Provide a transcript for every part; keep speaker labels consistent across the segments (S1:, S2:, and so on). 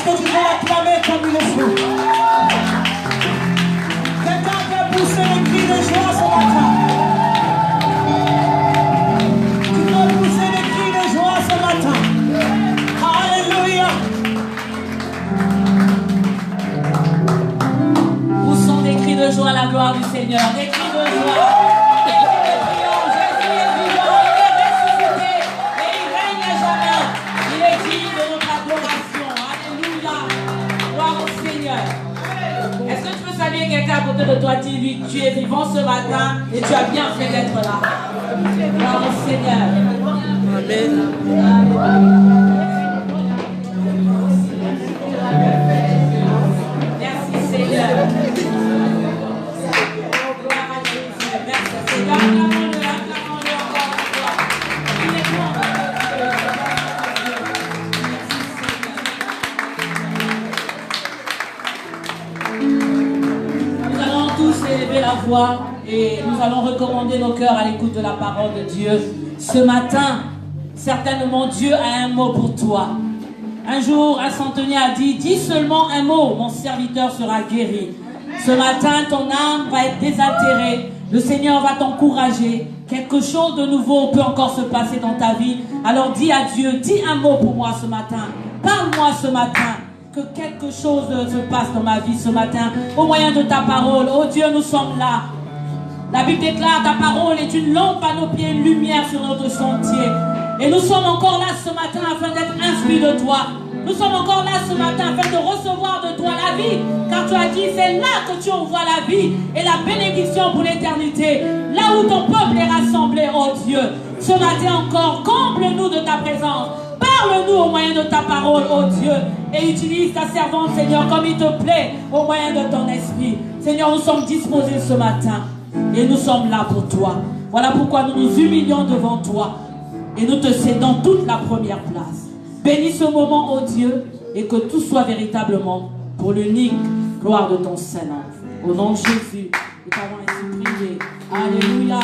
S1: que tu peux acclamer comme il le faut? Quelqu'un peut pousser les cris de joie ce matin. Tu peux pousser les cris de joie ce matin. Alléluia. Poussons des cris de joie à la gloire du Seigneur. Des cris de joie. Est-ce que tu peux saluer quelqu'un à côté de toi? Dis-lui, tu es vivant ce matin et tu as bien fait d'être là. Gloire au Seigneur. Amen. Merci Seigneur. Gloire à Jésus. Merci Seigneur. Acclamons-le, acclamons-le encore une fois. Il est bon. Élever la voix et nous allons recommander nos cœurs à l'écoute de la parole de Dieu. Ce matin, certainement Dieu a un mot pour toi. Un jour, un centenier a dit: dis seulement un mot, mon serviteur sera guéri. Ce matin, ton âme va être désaltérée. Le Seigneur va t'encourager. Quelque chose de nouveau peut encore se passer dans ta vie. Alors dis à Dieu, dis un mot pour moi ce matin. Parle-moi ce matin. Que quelque chose se passe dans ma vie ce matin, au moyen de ta parole. Oh Dieu, nous sommes là. La Bible déclare: ta parole est une lampe à nos pieds, une lumière sur notre sentier. Et nous sommes encore là ce matin afin d'être instruits de toi. Nous sommes encore là ce matin afin de recevoir de toi la vie. Car tu as dit, c'est là que tu envoies la vie et la bénédiction pour l'éternité. Là où ton peuple est rassemblé, oh Dieu. Ce matin encore, comble-nous de ta présence. Parle-nous au moyen de ta parole, oh Dieu, et utilise ta servante, Seigneur, comme il te plaît, au moyen de ton esprit. Seigneur, nous sommes disposés ce matin, et nous sommes là pour toi. Voilà pourquoi nous nous humilions devant toi, et nous te cédons toute la première place. Bénis ce moment, oh Dieu, et que tout soit véritablement pour l'unique gloire de ton Saint-Nom. Au nom de Jésus, nous t'avons ainsi prié. Alléluia.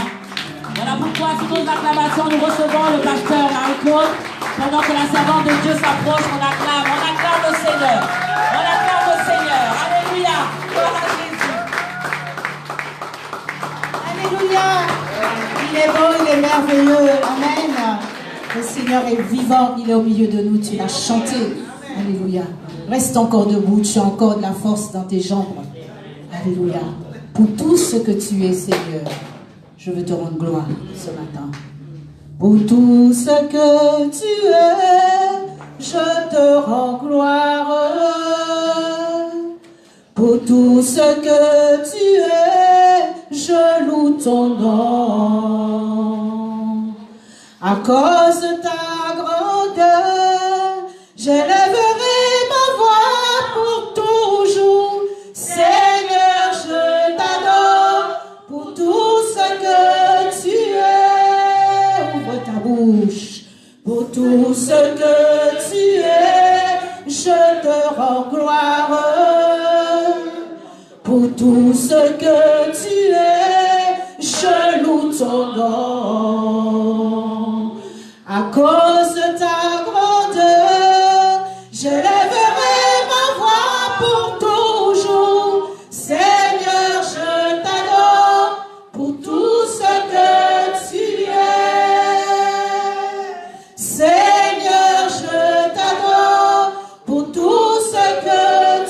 S1: Voilà pourquoi, sous nos acclamations, nous recevons le pasteur Marie-Claude. Pendant que la servante de Dieu s'approche, on acclame le Seigneur. On acclame le Seigneur. Alléluia. Gloire à Jésus.
S2: Alléluia. Il est beau, il est merveilleux. Amen. Le Seigneur est vivant, il est au milieu de nous. Tu l'as chanté. Alléluia. Reste encore debout, tu as encore de la force dans tes jambes. Alléluia. Pour tout ce que tu es, Seigneur, je veux te rendre gloire ce matin. Pour tout ce que tu es, je te rends gloire. Pour tout ce que tu es, je loue ton nom. À cause de ta grandeur, j'élèverai ma voix pour toujours. Seigneur, je t'adore pour tout ce que tu es. Ouvre ta bouche. Pour tout ce que tu es, je te rends gloire. Pour tout ce que tu es, je loue ton nom. À cause de ta grandeur, j'élèverai ma voix pour toujours. Seigneur, je t'adore pour tout ce que tu es. Seigneur, je t'adore pour tout ce que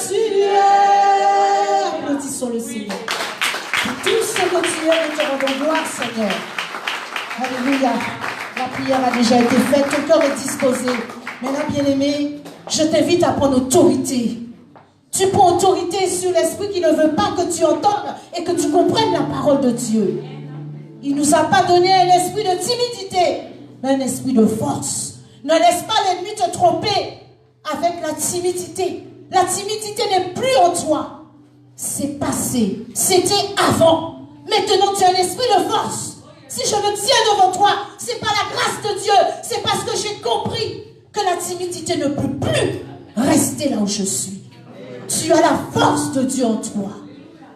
S2: tu es. Applaudissons le Seigneur. Pour tout ce que tu es, nous te rendons gloire, Seigneur. Alléluia. La prière a déjà été faite, ton cœur est disposé. Maintenant, bien-aimé, je t'invite à prendre autorité. Tu prends autorité sur l'esprit qui ne veut pas que tu entendes et que tu comprennes la parole de Dieu. Il ne nous a pas donné un esprit de timidité, mais un esprit de force. Ne laisse pas l'ennemi te tromper avec la timidité. La timidité n'est plus en toi. C'est passé. C'était avant. Maintenant, tu as un esprit de force. Si je me tiens devant toi, c'est pas la grâce de Dieu, c'est parce que j'ai compris que la timidité ne peut plus rester là où je suis. Tu as la force de Dieu en toi.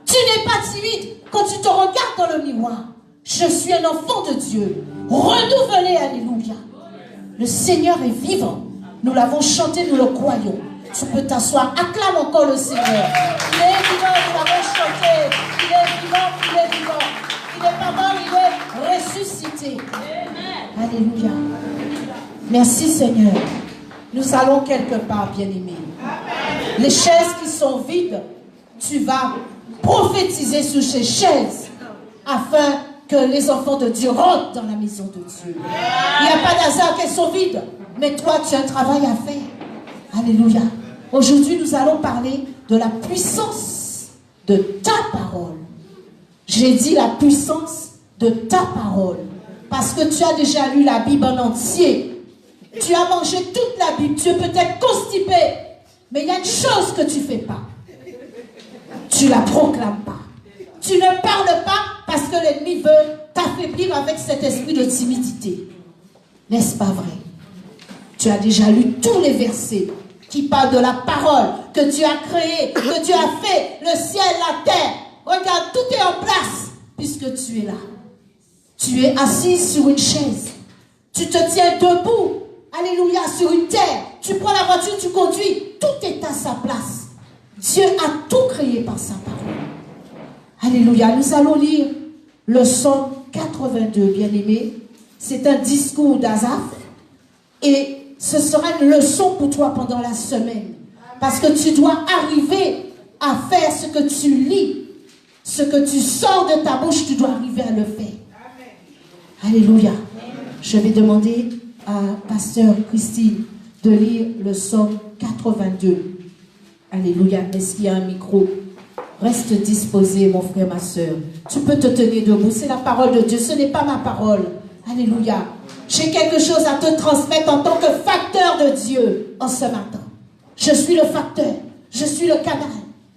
S2: Tu n'es pas timide quand tu te regardes dans le miroir. Je suis un enfant de Dieu, renouvelé, alléluia. Le Seigneur est vivant. Nous l'avons chanté, nous le croyons. Tu peux t'asseoir. Acclame encore le Seigneur. Il est vivant, nous l'avons chanté. Il est vivant, il est vivant. Il n'est pas mort, il est ressuscité. Alléluia. Merci Seigneur. Nous allons quelque part, bien-aimés. Les chaises qui sont vides, tu vas prophétiser sur ces chaises afin que les enfants de Dieu rentrent dans la maison de Dieu. Il n'y a pas d'hasard qu'elles sont vides, mais toi, tu as un travail à faire. Alléluia. Aujourd'hui, nous allons parler de la puissance de ta parole. J'ai dit la puissance de ta parole. Parce que tu as déjà lu la Bible en entier. Tu as mangé toute la Bible. Tu es peut-être constipé. Mais il y a une chose que tu ne fais pas. Tu ne la proclames pas. Tu ne parles pas parce que l'ennemi veut t'affaiblir avec cet esprit de timidité. N'est-ce pas vrai? Tu as déjà lu tous les versets qui parlent de la parole que Dieu a créée, que Dieu a fait, le ciel, la terre. Regarde, tout est en place puisque tu es là. Tu es assis sur une chaise. Tu te tiens debout. Alléluia, sur une terre. Tu prends la voiture, tu conduis. Tout est à sa place. Dieu a tout créé par sa parole. Alléluia. Nous allons lire le psaume 82, bien-aimé. C'est un discours d'Asaph. Et ce sera une leçon pour toi pendant la semaine. Parce que tu dois arriver à faire ce que tu lis. Ce que tu sors de ta bouche, tu dois arriver à le faire. Alléluia. Je vais demander à Pasteur Christine de lire le psaume 82. Alléluia. Est-ce qu'il y a un micro? Reste disposé, mon frère, ma soeur. Tu peux te tenir debout. C'est la parole de Dieu. Ce n'est pas ma parole. Alléluia. J'ai quelque chose à te transmettre en tant que facteur de Dieu en ce matin. Je suis le facteur. Je suis le canal.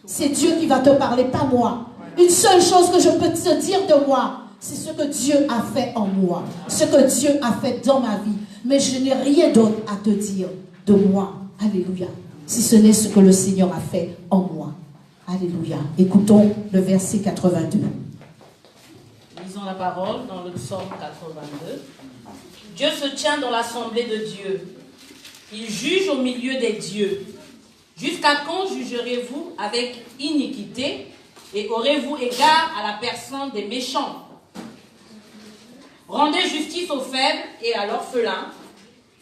S2: C'est Dieu qui va te parler, pas moi. Une seule chose que je peux te dire de moi, c'est ce que Dieu a fait en moi. Ce que Dieu a fait dans ma vie. Mais je n'ai rien d'autre à te dire de moi. Alléluia. Si ce n'est ce que le Seigneur a fait en moi. Alléluia. Écoutons le verset 82.
S1: Lisons la parole dans le psaume 82. Dieu se tient dans l'assemblée de Dieu. Il juge au milieu des dieux. Jusqu'à quand jugerez-vous avec iniquité et aurez-vous égard à la personne des méchants? Rendez justice aux faibles et à l'orphelin.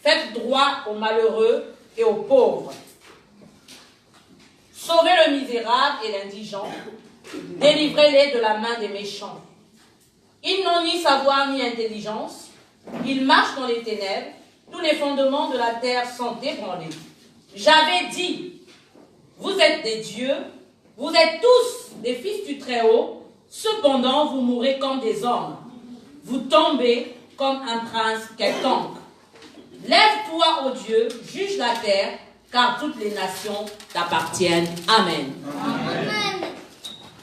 S1: Faites droit aux malheureux et aux pauvres. Sauvez le misérable et l'indigent. Délivrez-les de la main des méchants. Ils n'ont ni savoir ni intelligence. Ils marchent dans les ténèbres. Tous les fondements de la terre sont ébranlés. J'avais dit, vous êtes des dieux, vous êtes tous des fils du Très-Haut, cependant vous mourrez comme des hommes. Vous tombez comme un prince quelconque. Lève-toi, ô Dieu, juge la terre, car toutes les nations t'appartiennent. Amen.
S2: Amen.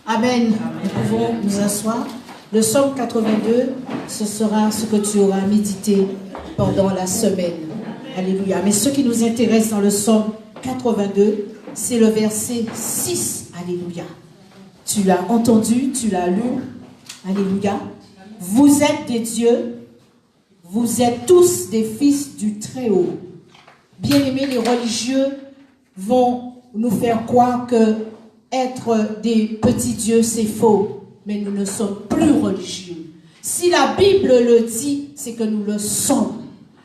S2: Amen. Nous pouvons nous asseoir. Le psaume 82, ce sera ce que tu auras médité pendant la semaine. Alléluia. Mais ce qui nous intéresse dans le psaume 82, c'est le verset 6. Alléluia. Tu l'as entendu, tu l'as lu. Alléluia. Vous êtes des dieux, vous êtes tous des fils du Très-Haut. Bien-aimés, les religieux vont nous faire croire que être des petits dieux, c'est faux. Mais nous ne sommes plus religieux. Si la Bible le dit, c'est que nous le sommes.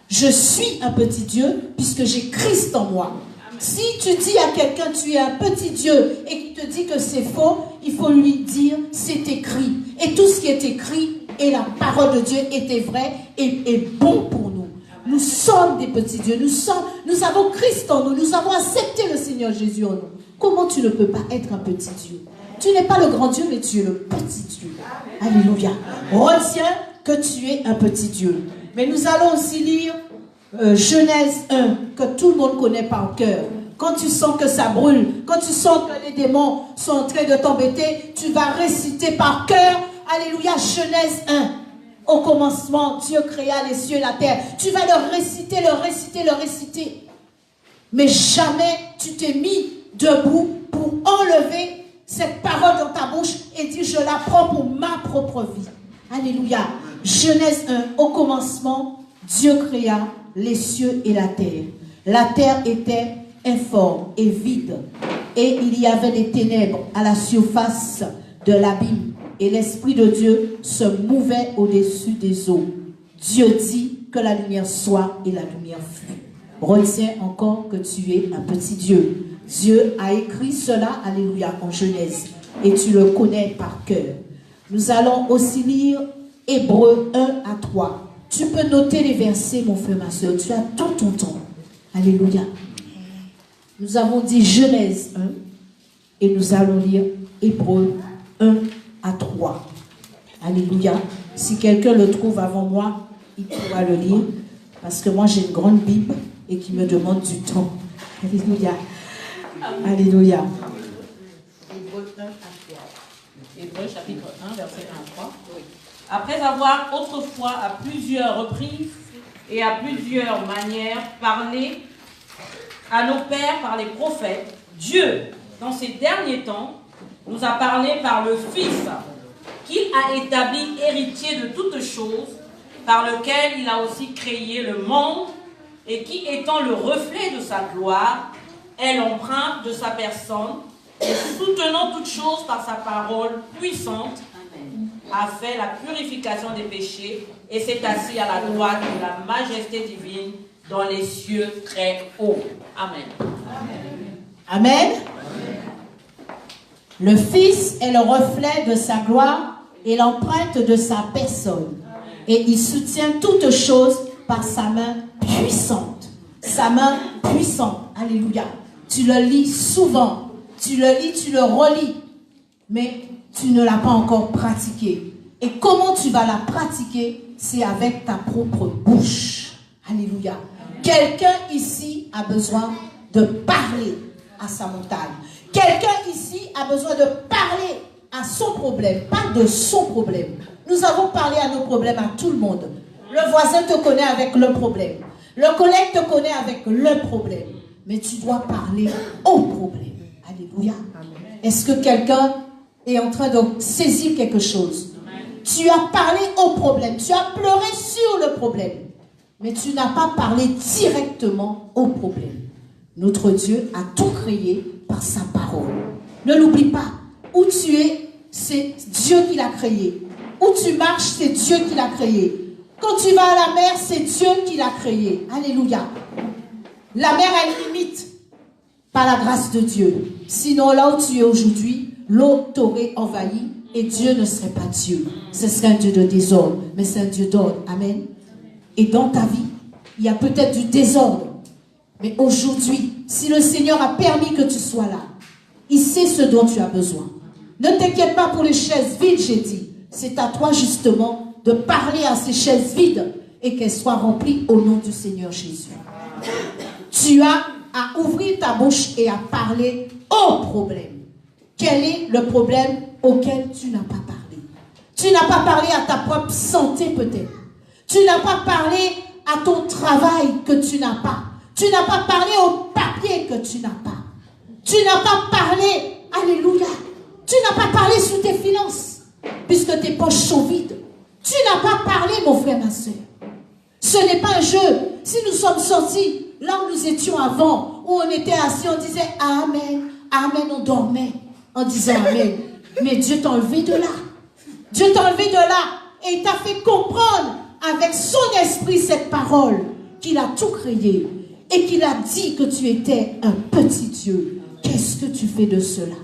S2: Je suis un petit Dieu puisque j'ai Christ en moi. Si tu dis à quelqu'un tu es un petit Dieu et qu'il te dit que c'est faux, il faut lui dire c'est écrit. Et tout ce qui est écrit et la parole de Dieu était vraie et bon pour nous. Nous sommes des petits dieux. Nous avons Christ en nous. Nous avons accepté le Seigneur Jésus en nous. Comment tu ne peux pas être un petit Dieu? Tu n'es pas le grand Dieu, mais tu es le petit Dieu. Alléluia. Retiens que tu es un petit Dieu. Mais nous allons aussi lire Genèse 1, que tout le monde connaît par cœur. Quand tu sens que ça brûle, quand tu sens que les démons sont en train de t'embêter, tu vas réciter par cœur. Alléluia, Genèse 1. Au commencement, Dieu créa les cieux et la terre. Tu vas le réciter, le réciter, le réciter. Mais jamais tu t'es mis debout pour enlever cette parole dans ta bouche et dire je la prends pour ma propre vie. Alléluia. Genèse 1. Au commencement, Dieu créa les cieux et la terre. La terre était informe et vide. Et il y avait des ténèbres à la surface de l'abîme. Et l'Esprit de Dieu se mouvait au-dessus des eaux. Dieu dit que la lumière soit et la lumière fut. Retiens encore que tu es un petit Dieu. Dieu a écrit cela, alléluia, en Genèse. Et tu le connais par cœur. Nous allons aussi lire Hébreux 1 à 3. Tu peux noter les versets, mon frère, ma soeur. Tu as tout ton temps. Alléluia. Nous avons dit Genèse 1 et nous allons lire Hébreux 1 à 3. Alléluia. Si quelqu'un le trouve avant moi, il pourra le lire. Parce que moi, j'ai une grande Bible et qui me demande du temps. Alléluia. Alléluia.
S1: Hébreux 1 à 3. Hébreux chapitre 1, verset 1 à 3. Oui. Après avoir autrefois à plusieurs reprises et à plusieurs manières parlé à nos pères par les prophètes, Dieu, dans ces derniers temps, nous a parlé par le Fils, qu'il a établi héritier de toutes choses, par lequel il a aussi créé le monde, et qui, étant le reflet de sa gloire, est l'empreinte de sa personne, et soutenant toutes choses par sa parole puissante, a fait la purification des péchés, et s'est assis à la droite de la majesté divine dans les cieux très hauts. Amen.
S2: Amen. Le Fils est le reflet de sa gloire et l'empreinte de sa personne. Et il soutient toutes choses par sa main puissante. Sa main puissante. Alléluia. Tu le lis souvent. Tu le lis, tu le relis. Mais tu ne l'as pas encore pratiqué. Et comment tu vas la pratiquer? C'est avec ta propre bouche. Alléluia. Quelqu'un ici a besoin de parler à sa montagne. Quelqu'un ici a besoin de parler à son problème, pas de son problème. Nous avons parlé à nos problèmes à tout le monde. Le voisin te connaît avec le problème. Le collègue te connaît avec le problème. Mais tu dois parler au problème. Alléluia. Est-ce que quelqu'un est en train de saisir quelque chose? Tu as parlé au problème. Tu as pleuré sur le problème. Mais tu n'as pas parlé directement au problème. Notre Dieu a tout créé par sa parole. Ne l'oublie pas. Où tu es, c'est Dieu qui l'a créé. Où tu marches, c'est Dieu qui l'a créé. Quand tu vas à la mer, c'est Dieu qui l'a créé. Alléluia. La mer a une limite par la grâce de Dieu. Sinon, là où tu es aujourd'hui, l'eau t'aurait envahi et Dieu ne serait pas Dieu. Ce serait un Dieu de désordre, mais c'est un Dieu d'ordre. Amen. Et dans ta vie, il y a peut-être du désordre. Mais aujourd'hui, si le Seigneur a permis que tu sois là, il sait ce dont tu as besoin. Ne t'inquiète pas pour les chaises vides, j'ai dit. C'est à toi justement de parler à ces chaises vides et qu'elles soient remplies au nom du Seigneur Jésus. Tu as à ouvrir ta bouche et à parler au problème. Quel est le problème auquel tu n'as pas parlé? Tu n'as pas parlé à ta propre santé peut-être. Tu n'as pas parlé à ton travail que tu n'as pas. Tu n'as pas parlé au papier que tu n'as pas. Tu n'as pas parlé, alléluia. Tu n'as pas parlé sur tes finances, puisque tes poches sont vides. Tu n'as pas parlé, mon frère, ma soeur. Ce n'est pas un jeu. Si nous sommes sortis, là où nous étions avant, où on était assis, on disait Amen, Amen, on dormait en disant Amen. Mais Dieu t'a enlevé de là. Dieu t'a enlevé de là et il t'a fait comprendre avec son esprit cette parole qu'il a tout créé et qu'il a dit que tu étais un petit Dieu. Qu'est-ce que tu fais de cela?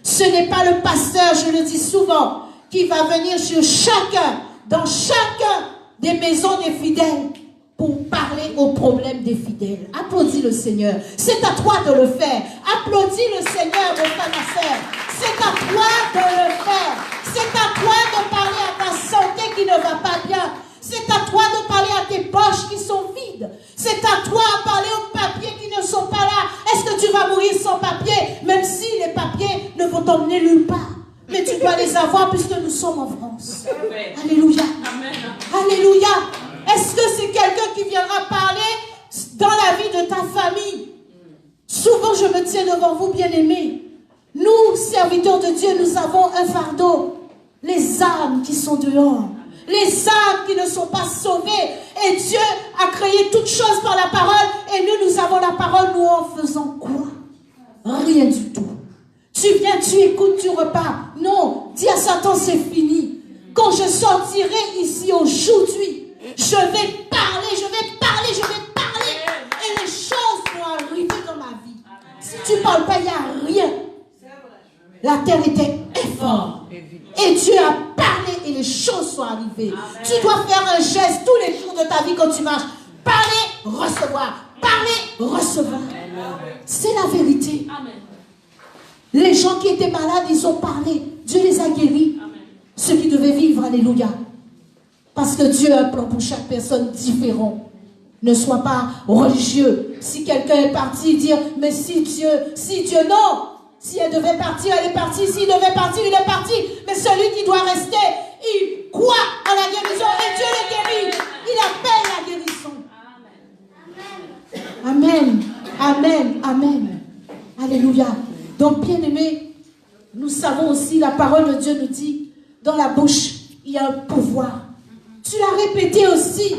S2: Ce n'est pas le pasteur, je le dis souvent, qui va venir sur chacun, dans chacun des maisons des fidèles pour parler aux problèmes des fidèles. Applaudis le Seigneur. C'est à toi de le faire. Applaudis le Seigneur, mon frère, ma soeur. C'est à toi de le faire. C'est à toi de parler à ta santé qui ne va pas bien. C'est à toi de parler à tes poches qui sont vides. C'est à toi de parler aux papiers qui ne sont pas là. Est-ce que tu vas mourir sans papier, même si les papiers ne vont t'emmener nulle part? Mais tu dois les avoir puisque nous sommes en France. Alléluia. Alléluia. Est-ce que c'est quelqu'un qui viendra parler dans la vie de ta famille? Souvent, je me tiens devant vous, bien-aimés. Nous, serviteurs de Dieu, nous avons un fardeau. Les âmes qui sont dehors. Les âmes qui ne sont pas sauvées. Et Dieu a créé toutes choses par la parole Et nous avons la parole, nous en faisons quoi? Rien du tout. Tu viens, tu écoutes, tu repars. Non, dis à Satan, c'est fini. Quand je sortirai ici aujourd'hui, je vais parler. Et les choses vont arriver dans ma vie. Si tu ne parles pas, il n'y a rien. La terre était informe. Et Dieu a parlé et les choses sont arrivées. Amen. Tu dois faire un geste tous les jours de ta vie quand tu marches. Parler, recevoir. Parler, recevoir. C'est la vérité. Amen. Les gens qui étaient malades, ils ont parlé. Dieu les a guéris. Amen. Ceux qui devaient vivre, alléluia. Parce que Dieu a un plan pour chaque personne différent. Ne sois pas religieux. Si quelqu'un est parti, dire, mais si Dieu, non. Si elle devait partir, elle est partie. S'il devait partir, il est parti. Mais celui qui doit rester, il croit à la guérison. Et Dieu le guérit. Il appelle la guérison. Amen. Amen. Amen. Alléluia. Donc, bien-aimés, nous savons aussi, la parole de Dieu nous dit, dans la bouche, il y a un pouvoir. Tu l'as répété aussi.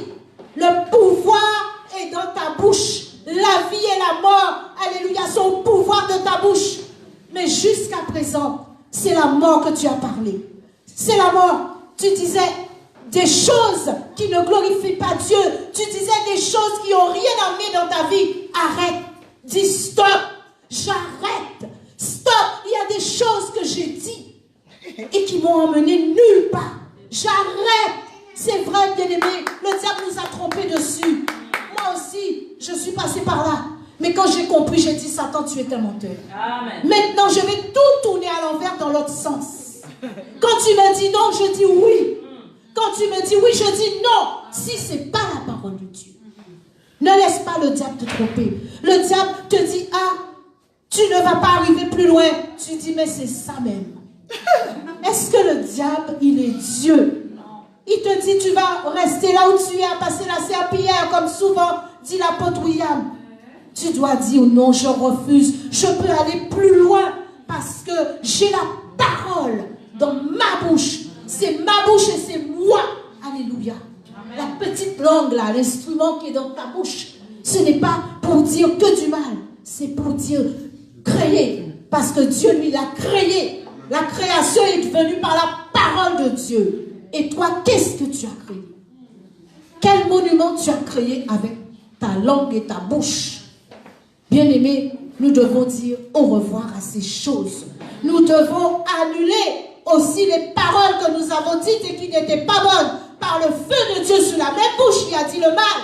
S2: Le pouvoir est dans ta bouche. La vie et la mort, alléluia, sont au pouvoir de ta bouche. Mais jusqu'à présent, c'est la mort que tu as parlé. C'est la mort. Tu disais des choses qui ne glorifient pas Dieu. Tu disais des choses qui n'ont rien amené dans ta vie. Arrête. Dis stop. J'arrête. Stop. Il y a des choses que j'ai dit et qui m'ont emmené nulle part. J'arrête. C'est vrai, bien-aimé. Le diable nous a trompés dessus. Moi aussi, je suis passée par là. Mais quand j'ai compris, j'ai dit, Satan, tu es un menteur. Amen. Maintenant, je vais tout tourner à l'envers dans l'autre sens. Quand tu me dis non, je dis oui. Quand tu me dis oui, je dis non. Si ce n'est pas la parole de Dieu. Ne laisse pas le diable te tromper. Le diable te dit, ah, tu ne vas pas arriver plus loin. Tu dis, mais c'est ça même. Est-ce que le diable, il est Dieu? Il te dit, tu vas rester là où tu es, à passer la serpillière, comme souvent dit l'apôtre William. Tu dois dire non, je refuse. Je peux aller plus loin parce que j'ai la parole dans ma bouche. C'est ma bouche et c'est moi. Alléluia. Amen. La petite langue là, l'instrument qui est dans ta bouche, ce n'est pas pour dire que du mal. C'est pour dire créer. Parce que Dieu lui l'a créé. La création est venue par la parole de Dieu. Et toi, qu'est-ce que tu as créé? Quel monument tu as créé avec ta langue et ta bouche? Bien-aimés, nous devons dire au revoir à ces choses. Nous devons annuler aussi les paroles que nous avons dites et qui n'étaient pas bonnes. Par le feu de Dieu sur la même bouche qui a dit le mal.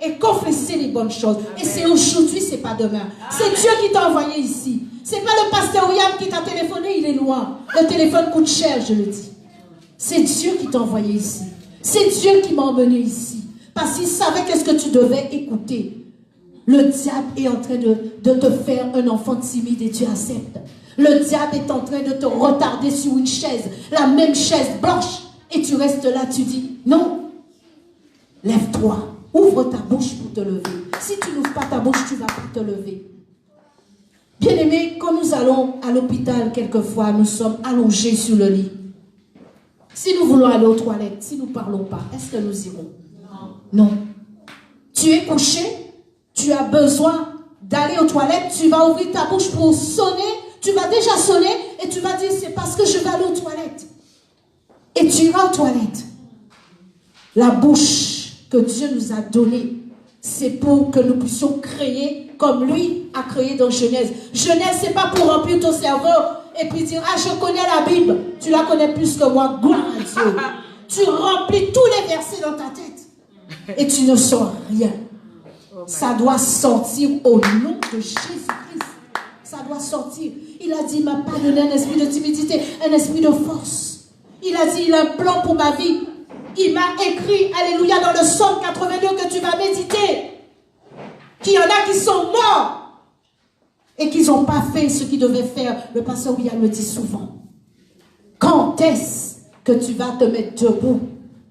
S2: Et confesser les bonnes choses. Et c'est aujourd'hui, c'est pas demain. C'est Dieu qui t'a envoyé ici. C'est pas le pasteur William qui t'a téléphoné, il est loin. Le téléphone coûte cher, je le dis. C'est Dieu qui t'a envoyé ici. C'est Dieu qui m'a emmené ici. Parce qu'il savait qu'est-ce que tu devais écouter. Le diable est en train de te faire un enfant timide et tu acceptes. Le diable est en train de te retarder sur une chaise, la même chaise blanche. Et tu restes là, tu dis, non, lève-toi, ouvre ta bouche pour te lever. Si tu n'ouvres pas ta bouche, tu ne vas pas te lever. Bien-aimés, quand nous allons à l'hôpital, quelquefois, nous sommes allongés sur le lit. Si nous voulons aller aux toilettes, si nous ne parlons pas, est-ce que nous irons? Non. Tu es couché? Tu as besoin d'aller aux toilettes, tu vas ouvrir ta bouche pour sonner, tu vas déjà sonner et tu vas dire c'est parce que je vais aller aux toilettes. Et tu iras aux toilettes. La bouche que Dieu nous a donnée, c'est pour que nous puissions créer comme lui a créé dans Genèse. Genèse, c'est pas pour remplir ton cerveau et puis dire ah je connais la Bible, tu la connais plus que moi, gloire à Dieu. Tu remplis tous les versets dans ta tête et tu ne sens rien. Ça doit sortir au nom de Jésus-Christ. Ça doit sortir. Il a dit, il ne m'a pas donné un esprit de timidité, un esprit de force. Il a dit, il a un plan pour ma vie. Il m'a écrit, alléluia, dans le Psaume 82 que tu vas méditer. Qu'il y en a qui sont morts et qui n'ont pas fait ce qu'ils devaient faire. Le pasteur William me dit souvent. Quand est-ce que tu vas te mettre debout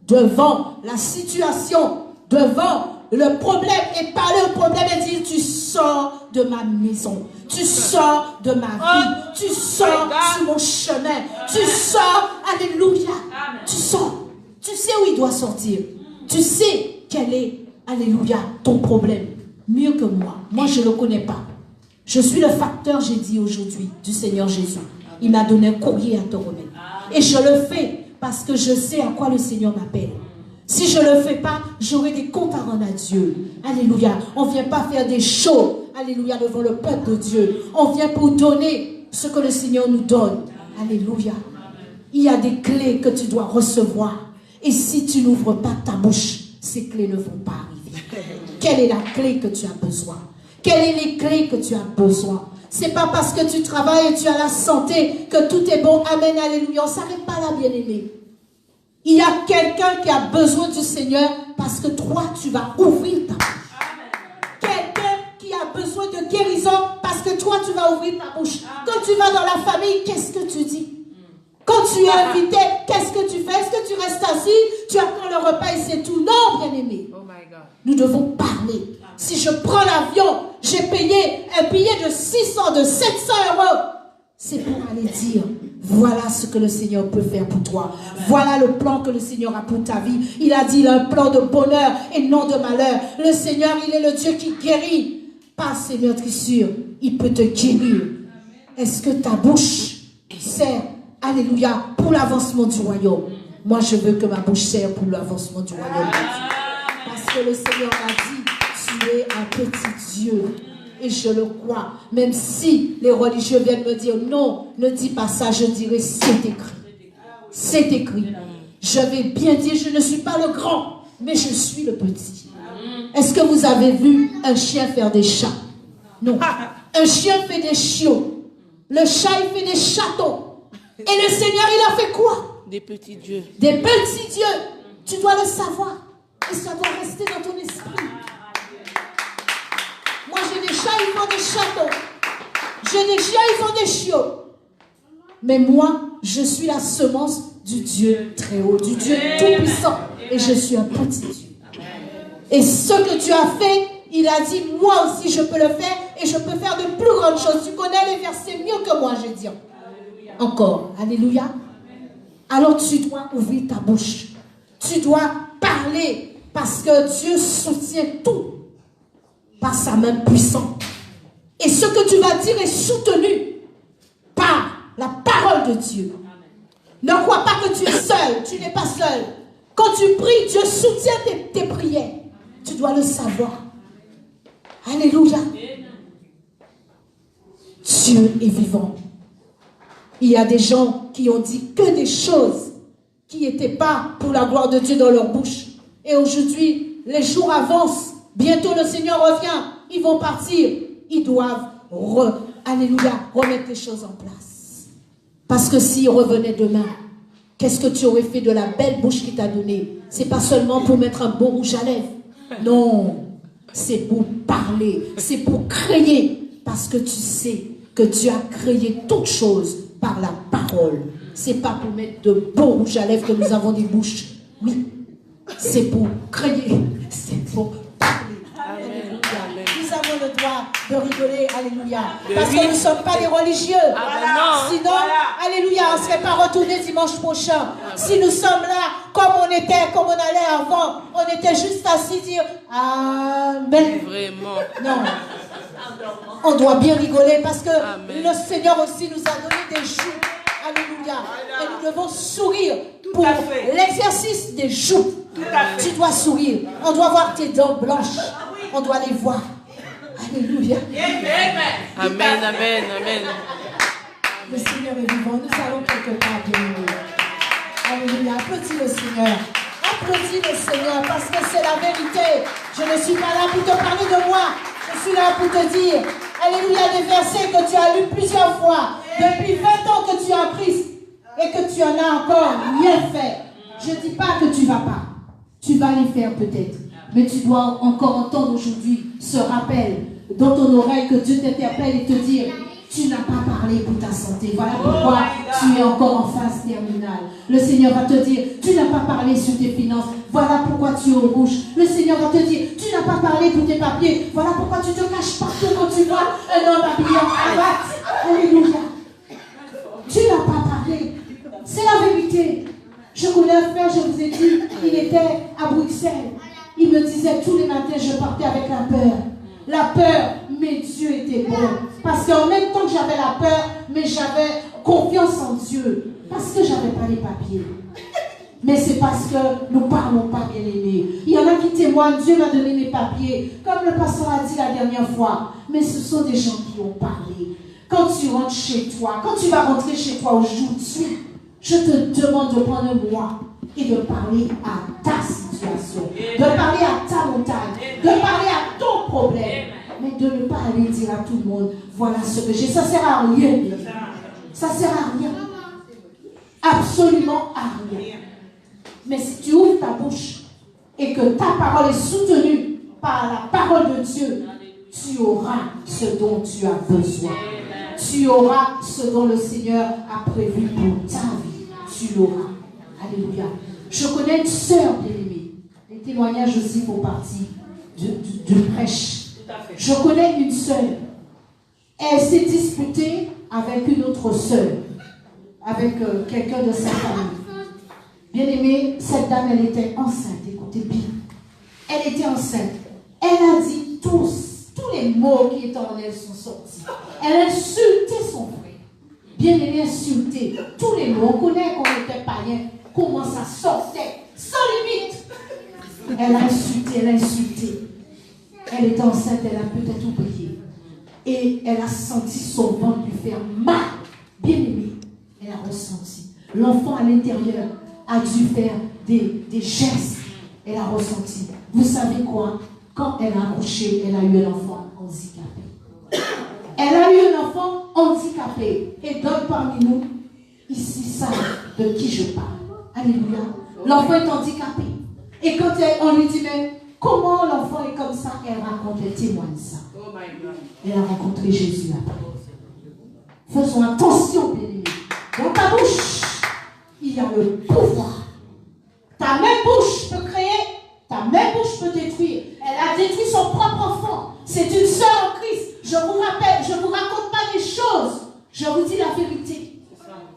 S2: devant la situation, devant le problème et parler au problème et dire tu sors de ma maison, tu sors de ma vie, tu sors sur mon chemin, tu sors, alléluia, tu sors, tu sais où il doit sortir, tu sais quel est, alléluia, ton problème. mieux que moi. Moi, je ne le connais pas. Je suis le facteur, j'ai dit aujourd'hui, du Seigneur Jésus. Il m'a donné un courrier à te remettre. Et je le fais parce que je sais à quoi le Seigneur m'appelle. Si je ne le fais pas, j'aurai des comptes à rendre à Dieu. Alléluia. On ne vient pas faire des shows. Alléluia, devant le peuple de Dieu. On vient pour donner ce que le Seigneur nous donne. Alléluia. Il y a des clés que tu dois recevoir. Et si tu n'ouvres pas ta bouche, ces clés ne vont pas arriver. Quelle est la clé que tu as besoin? Quelles sont les clés que tu as besoin? Ce n'est pas parce que tu travailles et tu as la santé que tout est bon. Amen, alléluia. On ne s'arrête pas là, bien-aimé. Il y a quelqu'un qui a besoin du Seigneur parce que toi, tu vas ouvrir ta bouche. Quelqu'un qui a besoin de guérison parce que toi, tu vas ouvrir ta bouche. Quand tu vas dans la famille, qu'est-ce que tu dis? Quand tu es invité, qu'est-ce que tu fais? Est-ce que tu restes assis? Tu attends le repas et c'est tout? Non, bien-aimé. Oh my God. Nous devons parler. Si je prends l'avion, j'ai payé un billet de 600, de 700 euros. C'est pour aller dire, voilà ce que le Seigneur peut faire pour toi. Voilà le plan que le Seigneur a pour ta vie. Il a dit, il a un plan de bonheur et non de malheur. Le Seigneur, il est le Dieu qui guérit. Par ses meurtrissures, il peut te guérir. Est-ce que ta bouche sert, alléluia, pour l'avancement du royaume? Moi, je veux que ma bouche sert pour l'avancement du royaume. Parce que le Seigneur m'a dit, tu es un petit Dieu. Et je le crois. Même si les religieux viennent me dire, non, ne dis pas ça, je dirai, c'est écrit. C'est écrit. Je vais bien dire, je ne suis pas le grand, mais je suis le petit. Est-ce que vous avez vu un chien faire des chats? Non. Un chien fait des chiots. Le chat, il fait des chatons. Et le Seigneur, il a fait quoi?
S3: Des petits dieux.
S2: Des petits dieux. Tu dois le savoir. Et ça doit rester dans ton esprit. Moi, j'ai des chats, ils font des chatons. J'ai des chiens, ils font des chiots. Mais moi, je suis la semence du Dieu très haut, du Dieu tout-puissant. Et je suis un petit Dieu. Et ce que tu as fait, il a dit, moi aussi, je peux le faire. Et je peux faire de plus grandes choses. Tu connais les versets mieux que moi, je dis. Encore. Alléluia. Alors, tu dois ouvrir ta bouche. Tu dois parler. Parce que Dieu soutient tout par sa main puissante. Et ce que tu vas dire est soutenu par la parole de Dieu. Ne crois pas que tu es seul. Tu n'es pas seul. Quand tu pries, Dieu soutient tes prières. Tu dois le savoir. Alléluia. Dieu est vivant. Il y a des gens qui ont dit que des choses qui n'étaient pas pour la gloire de Dieu dans leur bouche. Et aujourd'hui, les jours avancent. Bientôt le Seigneur revient. Ils vont partir. Ils doivent, alléluia, remettre les choses en place. Parce que s'ils revenaient demain, qu'est-ce que tu aurais fait de la belle bouche qu'il t'a donnée? C'est pas seulement pour mettre un beau rouge à lèvres. Non. C'est pour parler. C'est pour créer. Parce que tu sais que Dieu a créé toutes choses par la parole. C'est pas pour mettre de beaux rouges à lèvres que nous avons des bouches. Oui. C'est pour créer. C'est pour parler. Alléluia. Nous avons le droit de rigoler. Alléluia. Parce que nous ne sommes pas des religieux. Sinon, alléluia, on ne serait pas retourné dimanche prochain. Si nous sommes là, comme on était, comme on allait avant, on était juste assis dire Amen.
S3: Vraiment.
S2: Non. On doit bien rigoler parce que le Seigneur aussi nous a donné des joues. Alléluia. Et nous devons sourire pour l'exercice des joues. Tu dois sourire. On doit voir tes dents blanches. On doit les voir. Alléluia.
S3: Amen, amen, amen.
S2: Le Seigneur est vivant. Nous allons quelque part, bien-aimés. Alléluia. Applaudis le Seigneur. Applaudis le Seigneur parce que c'est la vérité. Je ne suis pas là pour te parler de moi. Je suis là pour te dire, alléluia, des versets que tu as lus plusieurs fois. Depuis 20 ans que tu es en Christ et que tu en as encore rien fait. Je ne dis pas que tu ne vas pas. Tu vas les faire peut-être. Mais tu dois encore entendre aujourd'hui ce rappel dans ton oreille que Dieu t'interpelle et te dire, tu n'as pas parlé pour ta santé. Voilà pourquoi tu es encore en phase terminale. Le Seigneur va te dire, tu n'as pas parlé sur tes finances. Voilà pourquoi tu es au rouge. Le Seigneur va te dire, tu n'as pas parlé pour tes papiers. Voilà pourquoi tu te caches partout quand tu vois un homme habillé en cravate. Alléluia. Tu n'as pas parlé. C'est la vérité. Je connais un frère, je vous ai dit, il était à Bruxelles. Il me disait tous les matins, je partais avec la peur. La peur, mais Dieu était bon. Parce qu'en même temps que j'avais la peur, mais j'avais confiance en Dieu. Parce que j'avais pas les papiers. Mais c'est parce que nous ne parlons pas, bien aimés. Il y en a qui témoignent, Dieu m'a donné mes papiers, comme le pasteur a dit la dernière fois. Mais ce sont des gens qui ont parlé. Quand tu rentres chez toi, quand tu vas rentrer chez toi aujourd'hui, je te demande de prendre un mois et de parler à ta situation, de parler à ta montagne, de parler à ton problème, mais de ne pas aller dire à tout le monde, voilà ce que j'ai. Ça ne sert à rien. Ça ne sert à rien. Absolument à rien. Mais si tu ouvres ta bouche et que ta parole est soutenue par la parole de Dieu, tu auras ce dont tu as besoin. Tu auras ce dont le Seigneur a prévu pour ta vie. Tu l'auras. Alléluia. Je connais une sœur bien-aimée. Les témoignages aussi font partie du prêche. Je connais une sœur. Elle s'est disputée avec une autre sœur, avec quelqu'un de sa famille. Bien-aimée, cette dame, elle était enceinte. Écoutez bien. Elle était enceinte. Elle a dit tous les mots qui étaient en elle sont sortis. Elle a insulté son frère. Bien-aimée, insulté. Tous les mots. On connaît qu'on était païen. Comment ça sortait. Sans limite. Elle a insulté, elle a insulté. Elle était enceinte, elle a peut-être oublié. Et elle a senti son ventre lui faire mal. Bien-aimée, elle a ressenti. L'enfant à l'intérieur a dû faire des gestes. Elle a ressenti. Vous savez quoi? Quand elle a accouché, elle a eu un enfant handicapé. Elle a eu un enfant handicapé. Et d'autres parmi nous, ici, savent de qui je parle. Alléluia. L'enfant est handicapé. Et quand on lui dit, mais comment l'enfant est comme ça? Elle raconte, elle témoigne ça. Elle a rencontré Jésus après. Faisons attention, bien-aimés. Dans ta bouche, il y a le pouvoir. Ta même bouche peut créer, ta même bouche peut détruire. Elle a détruit son propre enfant. C'est une sœur en Christ. Je vous rappelle, je ne vous raconte pas des choses. Je vous dis la vérité.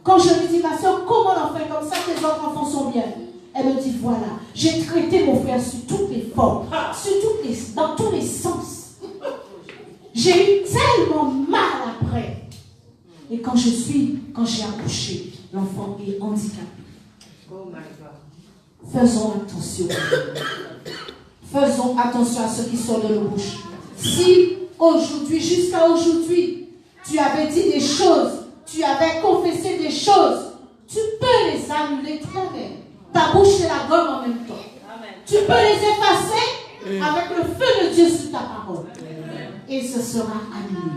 S2: Quand je lui dis, ma soeur, comment l'enfant est comme ça, tes autres enfants sont bien? Elle me dit, voilà, j'ai traité mon frère sur toutes les formes, dans tous les sens. J'ai eu tellement mal après. Et quand j'ai accouché, l'enfant est handicapé. Oh my God. Faisons attention. Faisons attention à ce qui sort de nos bouches. Si aujourd'hui, jusqu'à aujourd'hui, tu avais dit des choses, tu avais confessé des choses, tu peux les annuler toi-même. Ta bouche c'est la gomme en même temps. Amen. Tu peux les effacer avec le feu de Dieu sur ta parole. Amen. Et ce sera annulé.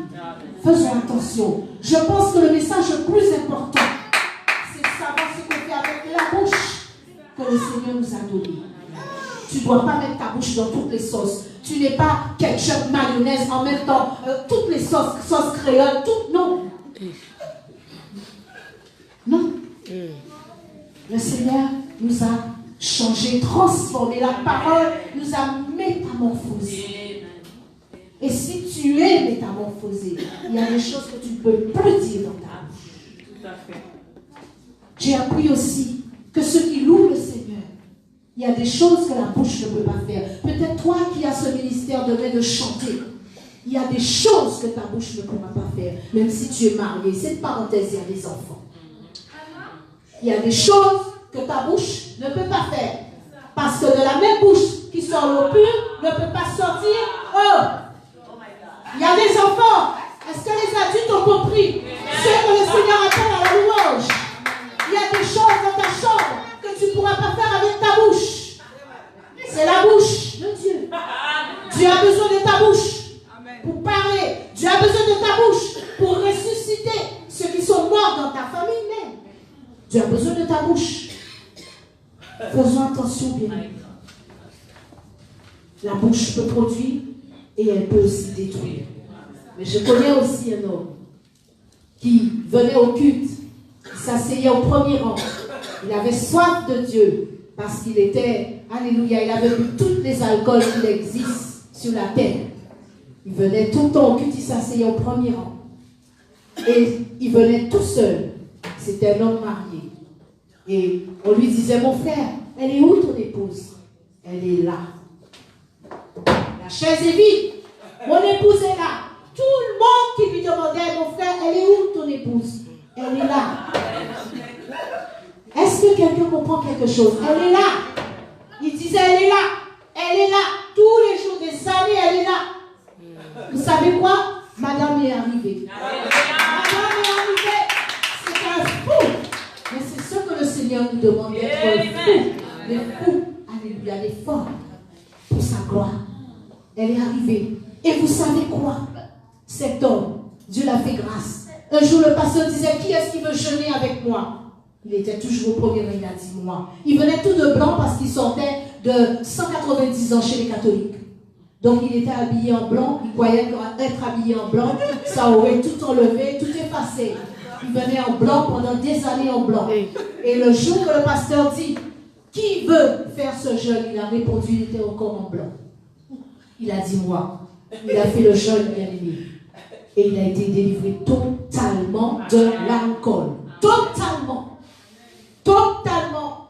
S2: Faisons attention. Je pense que le message le plus important, c'est de savoir ce qu'on fait avec la bouche que le Seigneur nous a donnée. Tu ne dois pas mettre ta bouche dans toutes les sauces. Tu n'es pas ketchup, mayonnaise, en même temps, toutes les sauces créoles, tout. Non. Non. Le Seigneur nous a changé, transformé. La parole nous a métamorphosé. Et si tu es métamorphosé, il y a des choses que tu ne peux plus dire dans ta bouche. Tout à fait. J'ai appris aussi que ceux qui louent le Seigneur, il y a des choses que la bouche ne peut pas faire. Peut-être toi qui as ce ministère de chanter, il y a des choses que ta bouche ne pourra pas faire. Même si tu es marié, cette parenthèse, il y a des enfants. Il y a des choses que ta bouche ne peut pas faire. Parce que de la même bouche qui sort l'eau pure ne peut pas sortir eau. Il y a des enfants. Est-ce que les adultes ont compris? Ceux que le Seigneur appelle à la louange. Il y a des choses dans ta chambre que tu ne pourras pas faire avec ta bouche. C'est la bouche de Dieu. Dieu a besoin de ta bouche pour parler. Dieu a besoin de ta bouche pour ressusciter ceux qui sont morts dans ta famille même. Dieu a besoin de ta bouche. Faisons attention bien. La bouche peut produire et elle peut aussi détruire. Mais je connais aussi un homme qui venait au culte, il s'asseyait au premier rang. Il avait soif de Dieu parce qu'il était, alléluia, il avait bu tous les alcools qu'il existe sur la terre. Il venait tout le temps au culte, il s'asseyait au premier rang. Et il venait tout seul. C'était un homme marié. Et on lui disait, mon frère, elle est où ton épouse? Elle est là. La chaise est vide. Mon épouse est là. Tout le monde qui lui demandait, mon frère, elle est où ton épouse? Elle est là. Est-ce que quelqu'un comprend quelque chose? Elle est là. Il disait, elle est là. Elle est là. Tous les jours des années, elle est là. Vous savez quoi? Madame est arrivée. Madame est arrivée. C'est un fou. Mais c'est ce que le Seigneur nous demande d'être fou. Les fous. Alléluia. Les forts. Pour sa gloire. Elle est arrivée. Et vous savez quoi? Cet homme, Dieu l'a fait grâce. Un jour, le pasteur disait, qui est-ce qui veut jeûner avec moi? Il était toujours au premier rang, il a dit moi. Il venait tout de blanc parce qu'il sortait de 190 ans chez les catholiques. Donc il était habillé en blanc, il croyait qu'être habillé en blanc, ça aurait tout enlevé, tout effacé. Il venait en blanc pendant des années en blanc. Et le jour que le pasteur dit, qui veut faire ce jeûne? Il a répondu, il était encore en blanc. Il a dit moi. Il a fait le jeûne bien-aimé. Et il a été délivré totalement de l'alcool. Totalement. Totalement.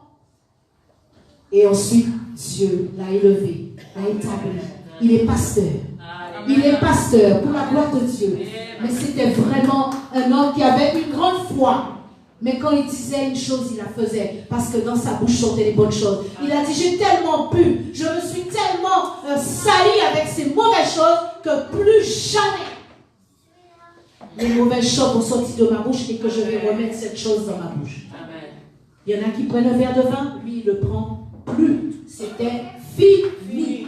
S2: Et ensuite, Dieu l'a élevé, l'a établi. Il est pasteur. Il est pasteur pour la gloire de Dieu. Mais c'était vraiment un homme qui avait une grande foi. Mais quand il disait une chose, il la faisait. Parce que dans sa bouche sortaient les bonnes choses. Il a dit, j'ai tellement pu, je me suis tellement sali avec ces mauvaises choses que plus jamais les mauvaises choses vont sortir de ma bouche et que je vais remettre cette chose dans ma bouche. Il y en a qui prennent un verre de vin, lui il ne le prend plus. C'était fini.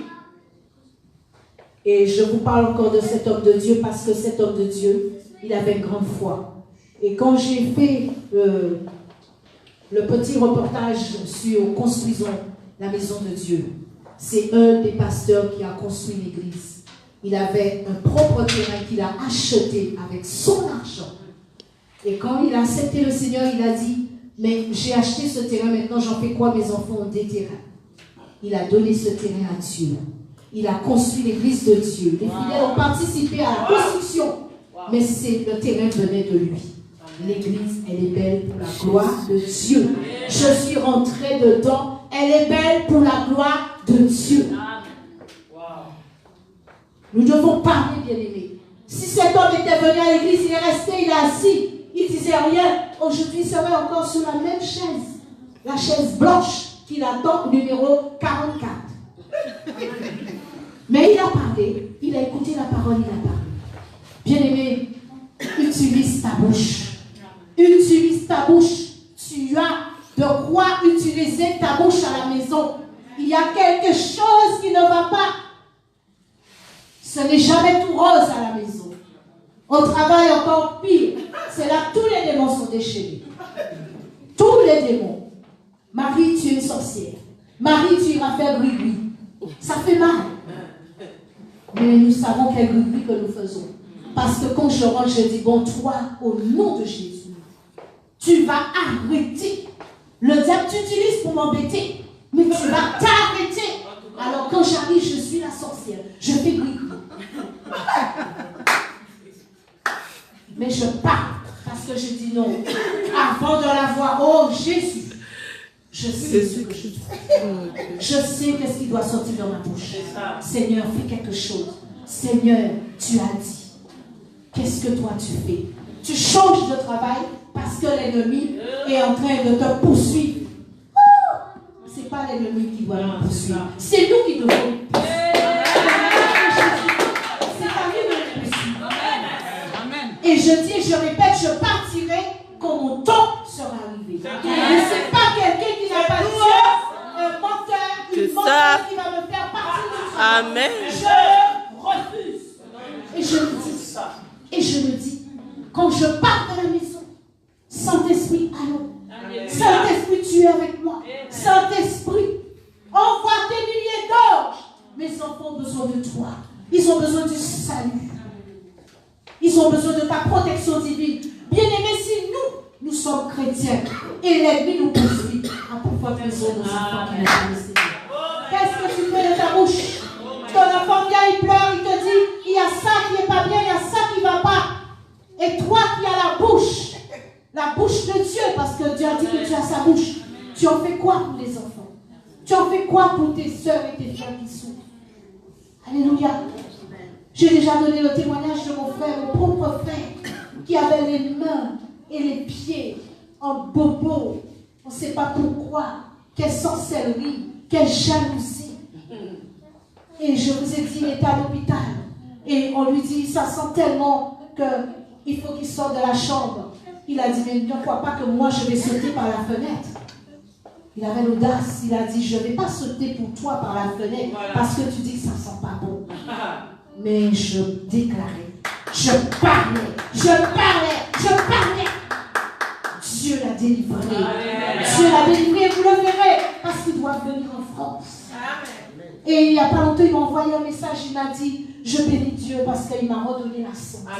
S2: Et je vous parle encore de cet homme de Dieu parce que cet homme de Dieu, il avait une grande foi. Et quand j'ai fait le petit reportage sur Construisons la maison de Dieu, c'est un des pasteurs qui a construit l'église. Il avait un propre terrain qu'il a acheté avec son argent. Et quand il a accepté le Seigneur, il a dit, mais j'ai acheté ce terrain, maintenant j'en fais quoi? Mes enfants ont des terrains. Il a donné ce terrain à Dieu. Il a construit l'église de Dieu. Les fidèles ont participé à la construction. Mais le terrain venait de lui. L'église, elle est belle pour la gloire de Dieu. Je suis rentrée dedans. Elle est belle pour la gloire de Dieu. Nous devons parler, bien-aimés. Si cet homme était venu à l'église, il est resté, il est assis. Il disait rien. Aujourd'hui, il serait encore sur la même chaise. La chaise blanche qu'il attend, numéro 44. Mais il a parlé. Il a écouté la parole, il a parlé. Bien-aimé, utilise ta bouche. Utilise ta bouche. Tu as de quoi utiliser ta bouche à la maison. Il y a quelque chose qui ne va pas. Ce n'est jamais tout rose à la maison. Au travail, encore pire. C'est là que tous les démons sont déchaînés. Tous les démons. Marie, tu es une sorcière. Marie, tu iras faire gris-gris. Ça fait mal. Mais nous savons quel gris-gris que nous faisons. Parce que quand je rentre, je dis, bon, toi, au nom de Jésus, tu vas arrêter. Le diable t'utilise pour m'embêter. Mais tu vas t'arrêter. Alors quand j'arrive, je suis la sorcière. Je fais gris-gris. Mais je pars parce que je dis non. Avant de la voir, oh Jésus, je sais ce que je fais. Je sais qu'est-ce qui doit sortir dans ma bouche. Seigneur, fais quelque chose. Seigneur, tu as dit. Qu'est-ce que toi tu fais? Tu changes de travail parce que l'ennemi est en train de te poursuivre. Ce n'est pas l'ennemi qui doit nous poursuivre. C'est nous qui devons nous poursuivre. C'est à lui de nous poursuivre. Et je dis, je répète, je partirai quand mon temps sera arrivé. Et ce n'est pas quelqu'un qui n'a pas Dieu, un menteur, une menteur qui va me faire partir du travail.
S3: Amen.
S2: Je refuse. Et je le dis. Et je le dis. Quand je pars de la maison, Saint-Esprit, allons. Saint-Esprit, tu es avec moi. Saint-Esprit, envoie des milliers d'anges. Mes enfants ont besoin de toi. Ils ont besoin du salut. Ils ont besoin de ta protection divine. Bien-aimés, si nous sommes chrétiens et l'ennemi nous poursuit, à pourquoi besoin de nos enfants qui n'ont le Seigneur? Qu'est-ce que tu fais de ta bouche? Ton enfant vient, il pleure, il te dit, il y a ça qui n'est pas bien, il y a ça qui ne va pas. Et toi qui as la bouche de Dieu, parce que Dieu a dit que tu as sa bouche, tu en fais quoi pour les enfants? Tu en fais quoi pour tes soeurs et tes frères qui souffrent? Alléluia. J'ai déjà donné le témoignage de mon frère, mon propre frère, qui avait les mains et les pieds en bobo. On ne sait pas pourquoi. Quelle sorcellerie, quelle jalousie. Et je vous ai dit, il était à l'hôpital. Et on lui dit, ça sent tellement qu'il faut qu'il sorte de la chambre. Il a dit, mais ne crois pas que moi je vais sauter par la fenêtre. Il avait l'audace, il a dit, je ne vais pas sauter pour toi par la fenêtre parce que tu dis que ça ne sent pas bon. Mais je déclarais, je parlais. Dieu l'a délivré. Dieu l'a délivré, vous le verrez, parce qu'il doit venir en France. Et il n'y a pas longtemps, il m'a envoyé un message, il m'a dit, je bénis Dieu parce qu'il m'a redonné la santé.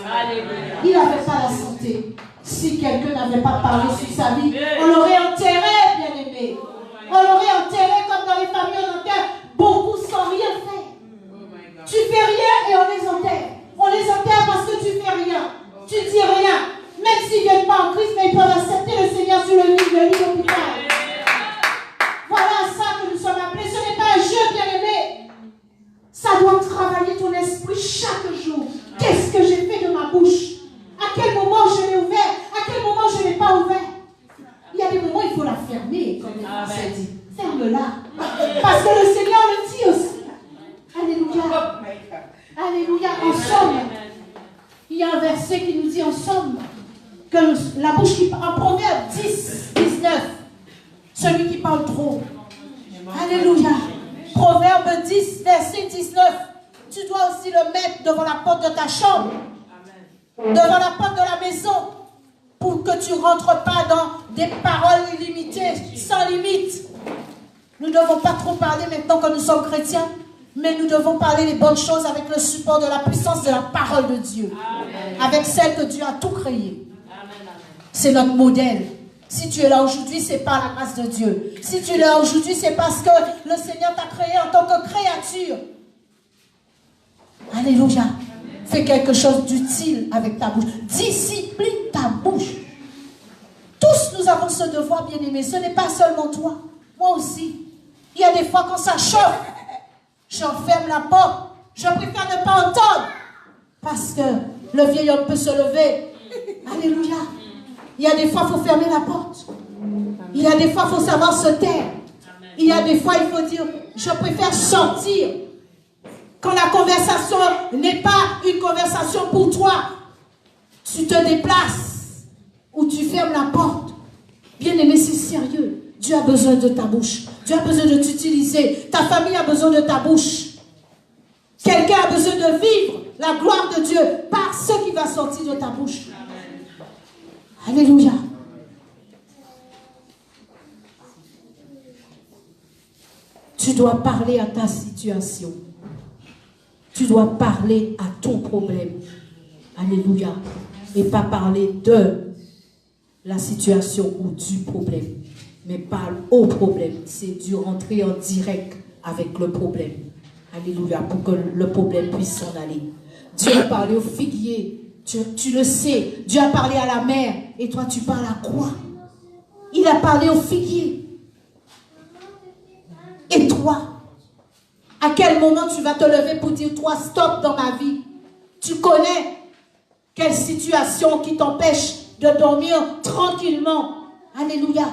S2: Il n'avait pas la santé. Si quelqu'un n'avait pas parlé sur sa vie, on l'aurait enterré, bien aimé. On l'aurait enterré comme dans les familles, on enterre beaucoup sans rien faire. Tu fais rien et on les enterre. On les enterre parce que tu fais rien. Tu dis rien. Même s'ils ne viennent pas en Christ, mais ils peuvent accepter le Seigneur sur le lit d'hôpital. Voilà ça que nous sommes appelés. Ce n'est pas un jeu, bien-aimé. Ça doit travailler ton esprit chaque jour. Qu'est-ce que j'ai fait de ma bouche? À quel moment je l'ai ouvert? À quel moment je ne l'ai pas ouvert? Il y a des moments où il faut la fermer, comme le Français dit. Ferme-la. Parce que le Seigneur le dit aussi. Alléluia. Alléluia. En somme, il y a un verset qui nous dit en somme que la bouche qui parle, en Proverbe 10, 19, celui qui parle trop. Alléluia. Proverbe 10, verset 19. Tu dois aussi le mettre devant la porte de ta chambre, devant la porte de la maison, pour que tu ne rentres pas dans des paroles illimitées, sans limite. Nous ne devons pas trop parler maintenant que nous sommes chrétiens, mais nous devons parler les bonnes choses avec le support de la puissance de la parole de Dieu. Amen. Avec celle que Dieu a tout créé. C'est notre modèle. Si tu es là aujourd'hui, c'est par la grâce de Dieu. Si tu es là aujourd'hui, c'est parce que le Seigneur t'a créé en tant que créature. Alléluia. Fais quelque chose d'utile avec ta bouche. Discipline ta bouche. Tous nous avons ce devoir, bien-aimé. Ce n'est pas seulement toi. Moi aussi. Il y a des fois quand ça chauffe, j'enferme la porte. Je préfère ne pas entendre. Parce que le vieil homme peut se lever. Alléluia. Il y a des fois, il faut fermer la porte. Il y a des fois, il faut savoir se taire. Il y a des fois, il faut dire, je préfère sortir. Quand la conversation n'est pas une conversation pour toi, tu te déplaces ou tu fermes la porte. Bien aimé, c'est sérieux. Dieu a besoin de ta bouche. Dieu a besoin de t'utiliser. Ta famille a besoin de ta bouche. Quelqu'un a besoin de vivre la gloire de Dieu par ce qui va sortir de ta bouche. Alléluia. Tu dois parler à ta situation. Tu dois parler à ton problème. Alléluia. Et pas parler de la situation ou du problème. Mais parle au problème. C'est dû rentrer en direct avec le problème. Alléluia. Pour que le problème puisse s'en aller. Dieu a parlé au figuier. Tu le sais. Dieu a parlé à la mer. Et toi, tu parles à quoi? Il a parlé au figuier. Et toi? À quel moment tu vas te lever pour dire, toi, stop dans ma vie? Tu connais quelle situation qui t'empêche de dormir tranquillement? Alléluia.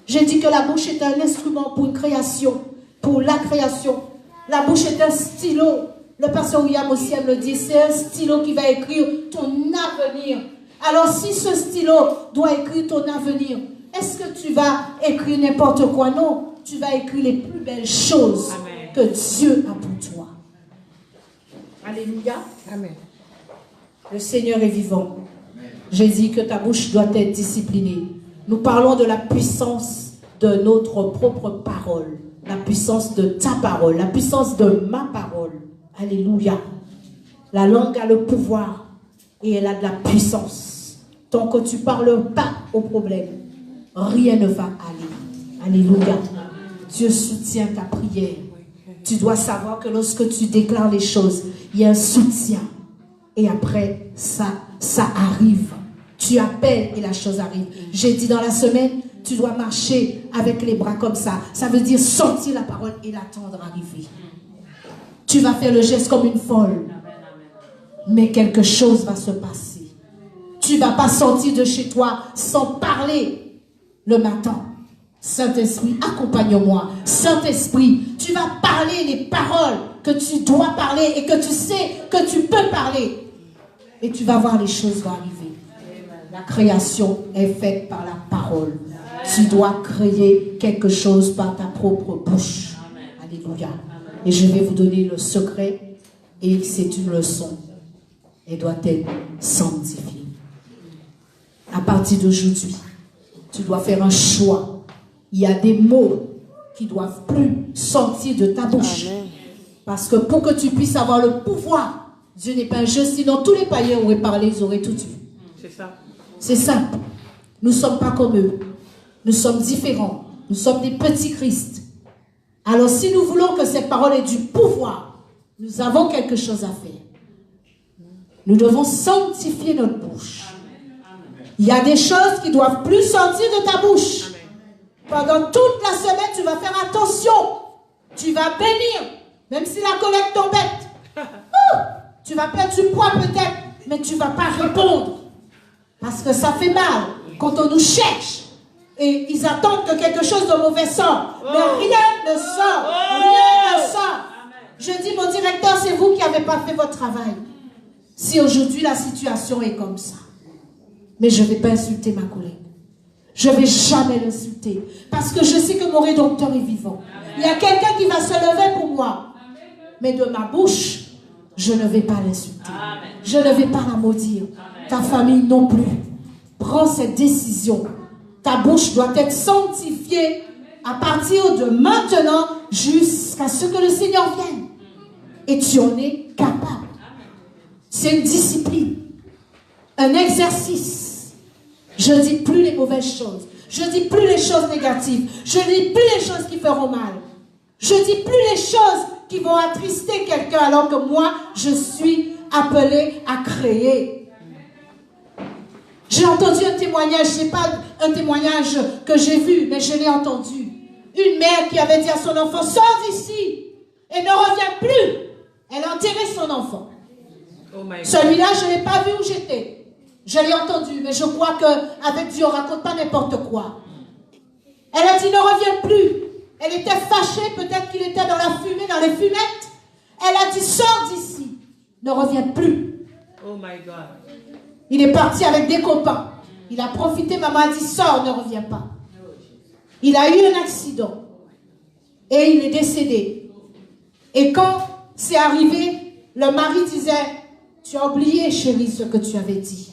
S2: J'ai dit que la bouche est un instrument pour une création, pour la création. La bouche est un stylo. Le pasteur William aussi aime le dire, c'est un stylo qui va écrire ton avenir. Alors si ce stylo doit écrire ton avenir, est-ce que tu vas écrire n'importe quoi? Non, tu vas écrire les plus belles choses. Amen. Que Dieu a pour toi. Alléluia. Amen. Le Seigneur est vivant. J'ai dit que ta bouche doit être disciplinée. Nous parlons de la puissance de notre propre parole. La puissance de ta parole. La puissance de ma parole. Alléluia. La langue a le pouvoir et elle a de la puissance. Tant que tu ne parles pas au problème, rien ne va aller. Alléluia. Dieu soutient ta prière. Tu dois savoir que lorsque tu déclares les choses, il y a un soutien. Et après, ça arrive. Tu appelles et la chose arrive. J'ai dit dans la semaine, tu dois marcher avec les bras comme ça. Ça veut dire sentir la parole et l'attendre arriver. Tu vas faire le geste comme une folle. mais quelque chose va se passer. Tu ne vas pas sortir de chez toi sans parler le matin. Saint-Esprit, accompagne-moi. Saint-Esprit, tu vas parler les paroles que tu dois parler et que tu sais que tu peux parler. Et tu vas voir, les choses vont arriver. La création est faite par la parole. Tu dois créer quelque chose par ta propre bouche. Alléluia. Et je vais vous donner le secret. Et c'est une leçon. Elle doit être sanctifiée. À partir d'aujourd'hui, tu dois faire un choix. Il y a des mots qui ne doivent plus sortir de ta bouche.
S3: Amen.
S2: Parce que pour que tu puisses avoir le pouvoir, Dieu n'est pas un jeu, sinon tous les païens auraient parlé, ils auraient tout vu.
S3: C'est ça.
S2: C'est simple. Nous ne sommes pas comme eux. Nous sommes différents. Nous sommes des petits Christ. Alors si nous voulons que cette parole ait du pouvoir, nous avons quelque chose à faire. Nous devons sanctifier notre bouche. Il y a des choses qui ne doivent plus sortir de ta bouche. Pendant toute la semaine, tu vas faire attention. Tu vas bénir, même si la collecte t'embête. Tu vas perdre du poids peut-être, mais tu ne vas pas répondre. Parce que ça fait mal quand on nous cherche. Et ils attendent que quelque chose de mauvais sorte. Mais rien ne sort. Rien ne sort. Je dis, mon directeur, c'est vous qui n'avez pas fait votre travail. Si aujourd'hui la situation est comme ça. Mais je ne vais pas insulter ma collègue. Je ne vais jamais l'insulter. Parce que je sais que mon Rédempteur est vivant. Il y a quelqu'un qui va se lever pour moi. Mais de ma bouche, je ne vais pas l'insulter. Je ne vais pas la maudire. Ta famille non plus. Prends cette décision. Ta bouche doit être sanctifiée à partir de maintenant jusqu'à ce que le Seigneur vienne. Et tu en es capable. C'est une discipline. Un exercice. Je ne dis plus les mauvaises choses. Je ne dis plus les choses négatives. Je ne dis plus les choses qui feront mal. Je ne dis plus les choses qui vont attrister quelqu'un alors que moi, je suis appelée à créer. J'ai entendu un témoignage, ce n'est pas un témoignage que j'ai vu, mais je l'ai entendu. Une mère qui avait dit à son enfant, sors d'ici et ne reviens plus. Elle a enterré son enfant.
S3: Oh
S2: celui-là, je ne l'ai pas vu où j'étais. Je l'ai entendu, mais je crois qu'avec Dieu, on ne raconte pas n'importe quoi. Elle a dit, ne reviens plus. Elle était fâchée, peut-être qu'il était dans la fumée, dans les fumettes. Elle a dit, sors d'ici, ne reviens plus.
S3: Oh my God.
S2: Il est parti avec des copains. Il a profité, maman a dit, sors, ne reviens pas. Il a eu un accident. Et il est décédé. Et quand c'est arrivé, le mari disait, tu as oublié, chérie, ce que tu avais dit.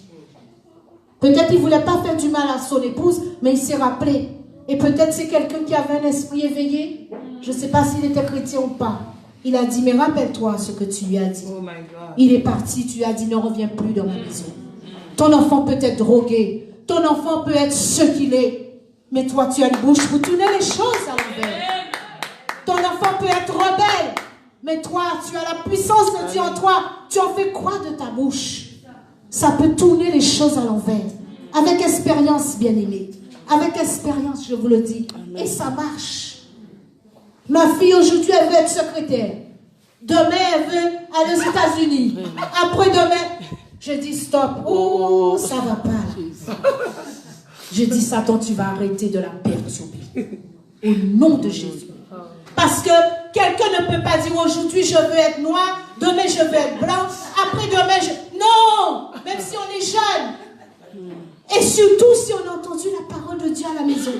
S2: Peut-être qu'il ne voulait pas faire du mal à son épouse, mais il s'est rappelé. Et peut-être c'est quelqu'un qui avait un esprit éveillé. Je ne sais pas s'il était chrétien ou pas. Il a dit, mais rappelle-toi ce que tu lui as dit.
S3: Oh my God.
S2: Il est parti, tu lui as dit, ne reviens plus dans ma maison. Ton enfant peut être drogué. Ton enfant peut être ce qu'il est. Mais toi, tu as une bouche pour tourner les choses à l'envers. Ton enfant peut être rebelle. Mais toi, tu as la puissance de Dieu en toi. Tu en fais quoi de ta bouche? Ça peut tourner les choses à l'envers. Avec expérience, bien-aimée. Avec expérience, je vous le dis. Et ça marche. Ma fille, aujourd'hui, elle veut être secrétaire. Demain, elle veut aller aux États-Unis. Après-demain, je dis stop. Oh, ça va pas. Je dis, Satan, tu vas arrêter de la perturber. Au nom de Jésus. Parce que quelqu'un ne peut pas dire aujourd'hui je veux être noir, demain je veux être blanc, après demain je... Non! Même si on est jeune. Et surtout si on a entendu la parole de Dieu à la maison.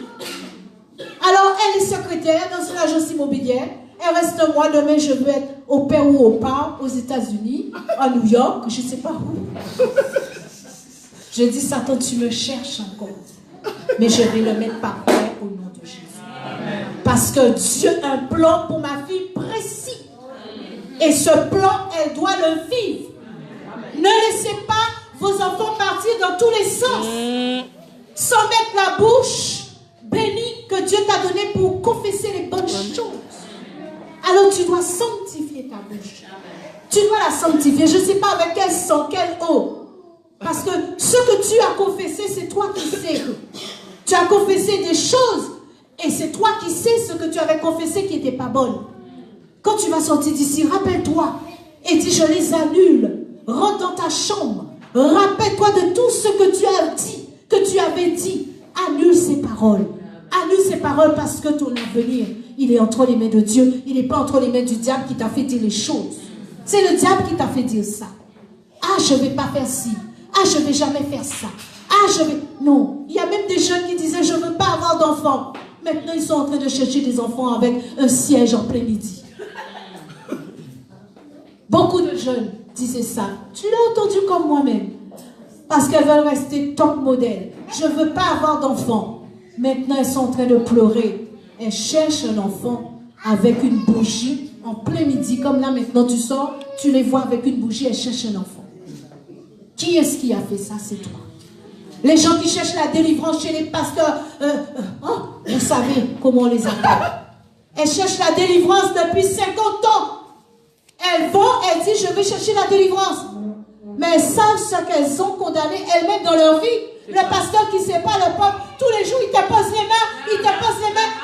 S2: Alors elle est secrétaire dans une agence immobilière. Elle reste un mois, demain je veux être au père ou au père aux États-Unis, à New York, je ne sais pas où. Je dis, Satan, tu me cherches encore. Mais je vais le mettre par terre au nom de Jésus. Parce que Dieu a un plan pour ma fille précis. Et ce plan, elle doit le vivre. Ne laissez pas vos enfants partir dans tous les sens. Sans mettre la bouche bénie que Dieu t'a donnée pour confesser les bonnes choses. Alors tu dois sanctifier ta bouche. Tu dois la sanctifier. Je ne sais pas avec quel sang, quelle eau. Parce que ce que tu as confessé, c'est toi qui sais. Tu as confessé des choses. Et c'est toi qui sais ce que tu avais confessé qui n'était pas bonne. Quand tu vas sortir d'ici, rappelle-toi. Et dis, je les annule. rentre dans ta chambre. Rappelle-toi de tout ce que tu as dit, que tu avais dit. Annule ces paroles. Annule ces paroles parce que ton avenir, il est entre les mains de Dieu. Il n'est pas entre les mains du diable qui t'a fait dire les choses. C'est le diable qui t'a fait dire ça. Ah, je ne vais pas faire ci. Ah, je ne vais jamais faire ça. Ah, je vais... Non. Il y a même des jeunes qui disaient, je ne veux pas avoir d'enfants. Maintenant, ils sont en train de chercher des enfants avec un siège en plein midi. Beaucoup de jeunes disaient ça. Tu l'as entendu comme moi-même. Parce qu'elles veulent rester top modèle. Je ne veux pas avoir d'enfants. Maintenant, elles sont en train de pleurer. Elles cherchent un enfant avec une bougie en plein midi. Comme là, maintenant, tu sors, tu les vois avec une bougie, elles cherchent un enfant. Qui est-ce qui a fait ça? C'est toi. Les gens qui cherchent la délivrance chez les pasteurs, vous savez comment on les appelle. Elles cherchent la délivrance depuis 50 ans. Elles vont, elles disent, je vais chercher la délivrance. Mais elles savent ce qu'elles ont condamné elles-mêmes dans leur vie. Le pasteur qui ne sait pas, le peuple, tous les jours, il te pose les mains,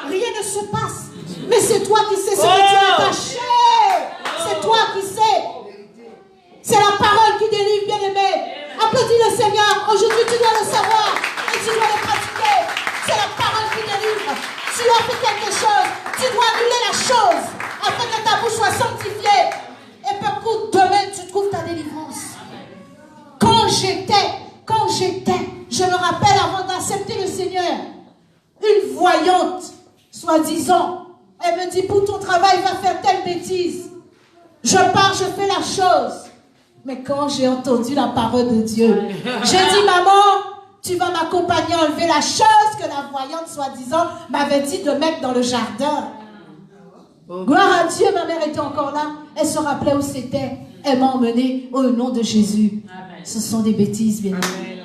S2: rien ne se passe. Mais c'est toi qui sais ce que tu as caché. C'est toi qui sais. C'est la parole qui délivre, bien-aimé. Applaudis le Seigneur. Aujourd'hui, tu dois le savoir et tu dois le pratiquer. C'est la parole qui délivre. Tu as fait quelque chose. Tu dois annuler la chose afin que ta bouche soit sanctifiée. Et peut-être demain, tu trouves ta délivrance. Quand j'étais, je me rappelle avant d'accepter le Seigneur, une voyante, soi-disant, elle me dit, pour ton travail, va faire telle bêtise. Je pars, je fais la chose. Mais quand j'ai entendu la parole de Dieu, j'ai dit, maman, tu vas m'accompagner à enlever la chose que la voyante, soi-disant, m'avait dit de mettre dans le jardin. Gloire à Dieu, ma mère était encore là. Elle se rappelait où c'était. Elle m'a emmené au nom de Jésus. Amen. Ce sont des bêtises, bien aimé.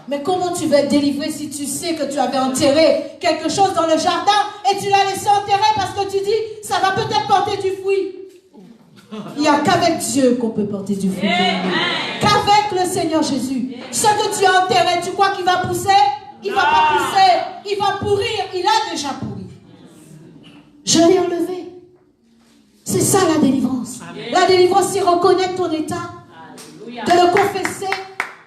S2: Mais comment tu vas être délivré si tu sais que tu avais enterré quelque chose dans le jardin et tu l'as laissé enterrer parce que tu dis, ça va peut-être porter du fruit. Il n'y a qu'avec Dieu qu'on peut porter du fruit. Qu'avec le Seigneur Jésus. Ce que tu as enterré, tu crois qu'il va pousser? Il ne va pas pousser. Il va pourrir. Il a déjà pourri. Je l'ai enlevé. C'est ça la délivrance. Amen. La délivrance, c'est reconnaître ton état, Alléluia. De le confesser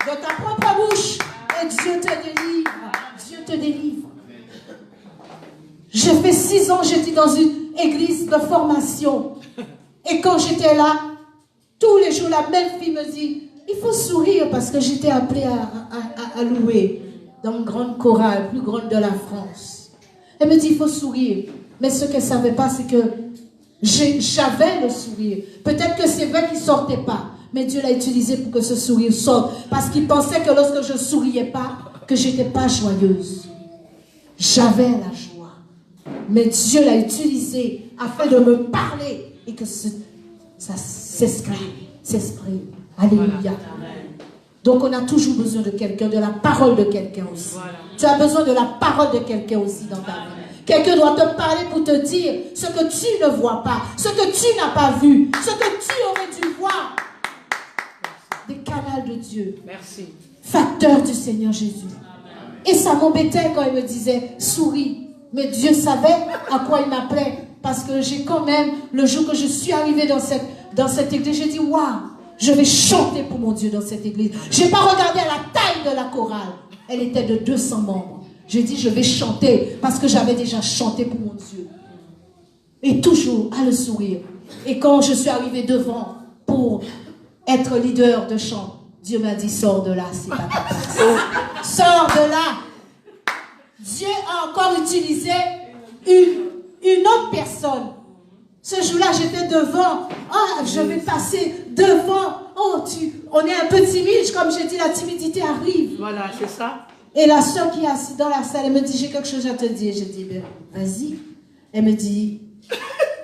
S2: de ta propre bouche. Et Dieu te délivre. Dieu te délivre. J'ai fait 6 ans, j'étais dans une église de formation. Et quand j'étais là, tous les jours, la même fille me dit, il faut sourire parce que j'étais appelée à louer dans une grande chorale, plus grande de la France. Elle me dit, il faut sourire. Mais ce qu'elle ne savait pas, c'est que j'avais le sourire. Peut-être que c'est vrai qu'il ne sortait pas. Mais Dieu l'a utilisé pour que ce sourire sorte. Parce qu'il pensait que lorsque je ne souriais pas, que je n'étais pas joyeuse. J'avais la joie. Mais Dieu l'a utilisé afin de me parler. Et que ça s'exprime. Alléluia. Voilà. Donc on a toujours besoin de quelqu'un, de la parole de quelqu'un aussi. Voilà. Tu as besoin de la parole de quelqu'un aussi dans ta vie. Quelqu'un doit te parler pour te dire ce que tu ne vois pas, ce que tu n'as pas vu, ce que tu aurais dû voir. Des canaux de Dieu. Merci. Facteur du Seigneur Jésus. Amen. Et ça m'embêtait quand il me disait souris. Mais Dieu savait à quoi il m'appelait. Parce que j'ai quand même, le jour que je suis arrivée dans cette église, j'ai dit waouh, je vais chanter pour mon Dieu dans cette église. Je n'ai pas regardé à la taille de la chorale. Elle était de 200 membres. J'ai dit, je vais chanter parce que j'avais déjà chanté pour mon Dieu. Et toujours à le sourire. Et quand je suis arrivée devant pour être leader de chant, Dieu m'a dit, sors de là, c'est pas ta place. Sors de là. Dieu a encore utilisé une autre personne. Ce jour-là, j'étais devant. Ah, je vais passer devant. Oh, on est un peu timide. Comme j'ai dit, la timidité arrive. Voilà, c'est ça. Et la soeur qui est assise dans la salle, elle me dit, j'ai quelque chose à te dire. Je dis, ben, vas-y. Elle me dit,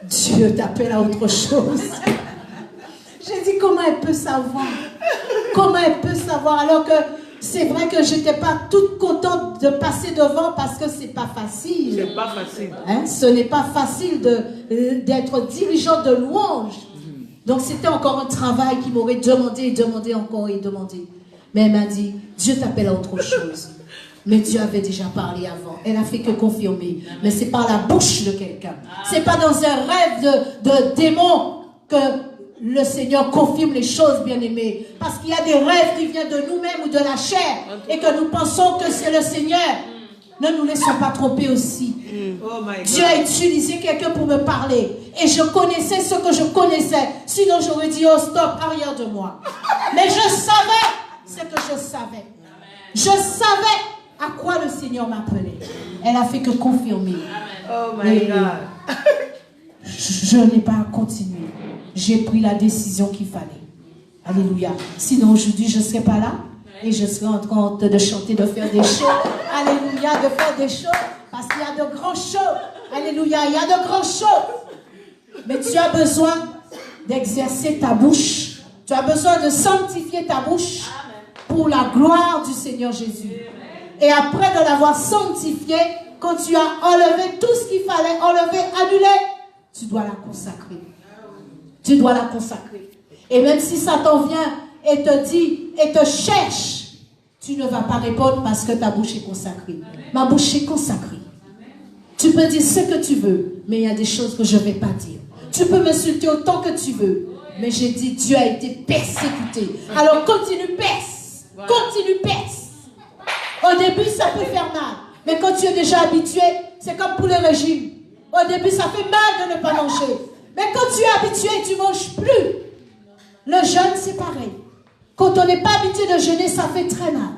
S2: Dieu t'appelle à autre chose. J'ai dit, comment elle peut savoir? Comment elle peut savoir? Alors que c'est vrai que je n'étais pas toute contente de passer devant parce que c'est pas facile. C'est pas facile. Hein? Ce n'est pas facile d'être dirigeant de louange. Donc c'était encore un travail qui m'aurait demandé, encore et demandé. Mais elle m'a dit, Dieu t'appelle à autre chose. Mais Dieu avait déjà parlé avant. Elle a fait que confirmer. Mais c'est par la bouche de quelqu'un. C'est pas dans un rêve de démon que le Seigneur confirme les choses, bien-aimés. Parce qu'il y a des rêves qui viennent de nous-mêmes ou de la chair et que nous pensons que c'est le Seigneur. Ne nous laissons pas tromper aussi.
S3: Oh my God.
S2: Dieu a utilisé quelqu'un pour me parler. Et je connaissais ce que je connaissais. Sinon, j'aurais dit, oh stop, arrière de moi. Mais je savais ce que je savais. Je savais à quoi le Seigneur m'appelait. Elle a fait que confirmer.
S3: Oh my God.
S2: Je n'ai pas continué. J'ai pris la décision qu'il fallait. Alléluia. Sinon, aujourd'hui, je ne serais pas là. Et je serai en train de chanter, de faire des shows. Alléluia, de faire des shows. Parce qu'il y a de grands shows. Alléluia, il y a de grands shows. Mais tu as besoin d'exercer ta bouche. Tu as besoin de sanctifier ta bouche pour la gloire du Seigneur Jésus. Et après de l'avoir sanctifié, quand tu as enlevé tout ce qu'il fallait enlever, annuler, tu dois la consacrer. Tu dois la consacrer. Et même si Satan vient et te dit, et te cherche, tu ne vas pas répondre parce que ta bouche est consacrée. Ma bouche est consacrée. Tu peux dire ce que tu veux, mais il y a des choses que je ne vais pas dire. Tu peux m'insulter autant que tu veux, mais j'ai dit, Dieu a été persécuté. Alors continue, perce. Continue, perce. Au début, ça peut faire mal. Mais quand tu es déjà habitué, c'est comme pour les régimes. Au début, ça fait mal de ne pas manger. Mais quand tu es habitué, tu ne manges plus. Le jeûne, c'est pareil. Quand on n'est pas habitué de jeûner, ça fait très mal.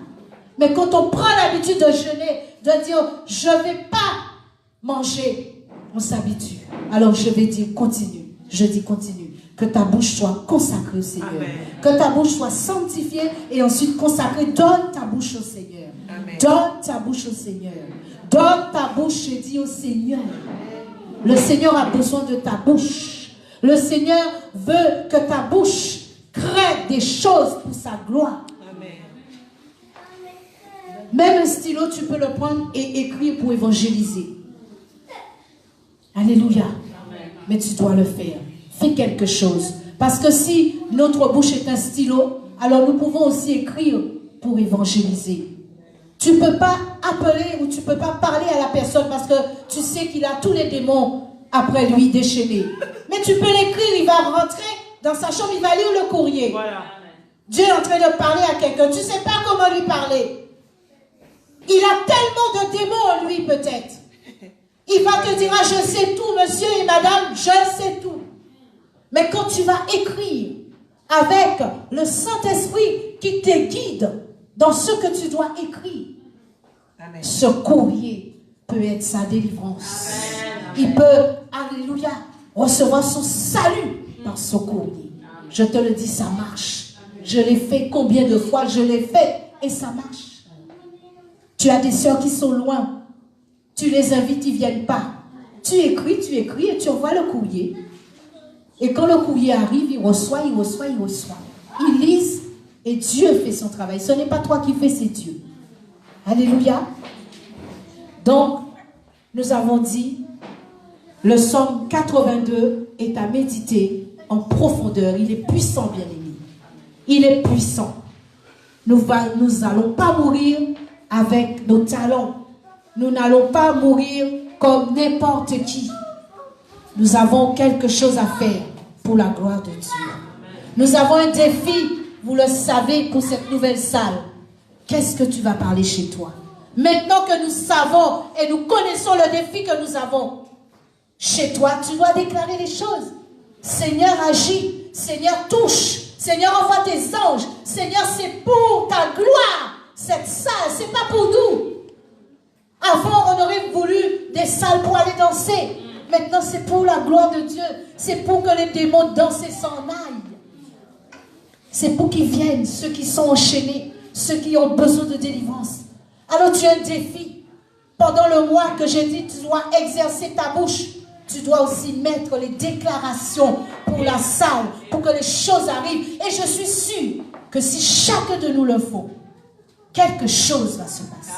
S2: Mais quand on prend l'habitude de jeûner, de dire, je ne vais pas manger, on s'habitue. Alors je vais dire, continue. Je dis, continue. Que ta bouche soit consacrée au Seigneur.
S3: Amen.
S2: Que ta bouche soit sanctifiée et ensuite consacrée. Donne ta bouche au Seigneur.
S3: Amen.
S2: Donne ta bouche au Seigneur. Donne ta bouche, je dis, au Seigneur. Le Seigneur a besoin de ta bouche. Le Seigneur veut que ta bouche crée des choses pour sa gloire.
S3: Amen.
S2: Même un stylo, tu peux le prendre et écrire pour évangéliser. Alléluia. Mais tu dois le faire. Fais quelque chose. Parce que si notre bouche est un stylo, alors nous pouvons aussi écrire pour évangéliser. Tu ne peux pas appeler ou tu ne peux pas parler à la personne parce que tu sais qu'il a tous les démons après lui déchaînés. Mais tu peux l'écrire, il va rentrer dans sa chambre, il va lire le courrier.
S3: Voilà.
S2: Dieu est en train de parler à quelqu'un. Tu ne sais pas comment lui parler. Il a tellement de démons en lui peut-être. Il va te dire, ah, je sais tout, monsieur et madame, je sais tout. Mais quand tu vas écrire avec le Saint-Esprit qui te guide dans ce que tu dois écrire,
S3: Amen.
S2: ce courrier peut être sa délivrance.
S3: Amen.
S2: Il peut, alléluia, recevoir son salut dans ce courrier. Je te le dis, ça marche. Je l'ai fait combien de fois, je l'ai fait et ça marche. Tu as des sœurs qui sont loin. Tu les invites, ils ne viennent pas. Tu écris et tu envoies le courrier. Et quand le courrier arrive, il reçoit. Ils lisent et Dieu fait son travail. Ce n'est pas toi qui fais, c'est Dieu. Alléluia. Donc, nous avons dit, le psaume 82 est à méditer en profondeur. Il est puissant, bien-aimé. Il est puissant. Nous n'allons pas mourir avec nos talents. Nous n'allons pas mourir comme n'importe qui. Nous avons quelque chose à faire pour la gloire de Dieu. Nous avons un défi, vous le savez, pour cette nouvelle salle. Qu'est-ce que tu vas parler chez toi? Maintenant que nous savons et nous connaissons le défi que nous avons chez toi, tu dois déclarer les choses. Seigneur, agis. Seigneur, touche. Seigneur, envoie tes anges. Seigneur, c'est pour ta gloire. Cette salle, c'est pas pour nous. Avant, on aurait voulu des salles pour aller danser. Maintenant, c'est pour la gloire de Dieu. C'est pour que les démons dansent et s'en aillent. C'est pour qu'ils viennent, ceux qui sont enchaînés, ceux qui ont besoin de délivrance. Alors, tu as un défi. Pendant le mois que j'ai dit, tu dois exercer ta bouche. Tu dois aussi mettre les déclarations pour la salle, pour que les choses arrivent. Et je suis sûre que si chacun de nous le fait, quelque chose va se passer.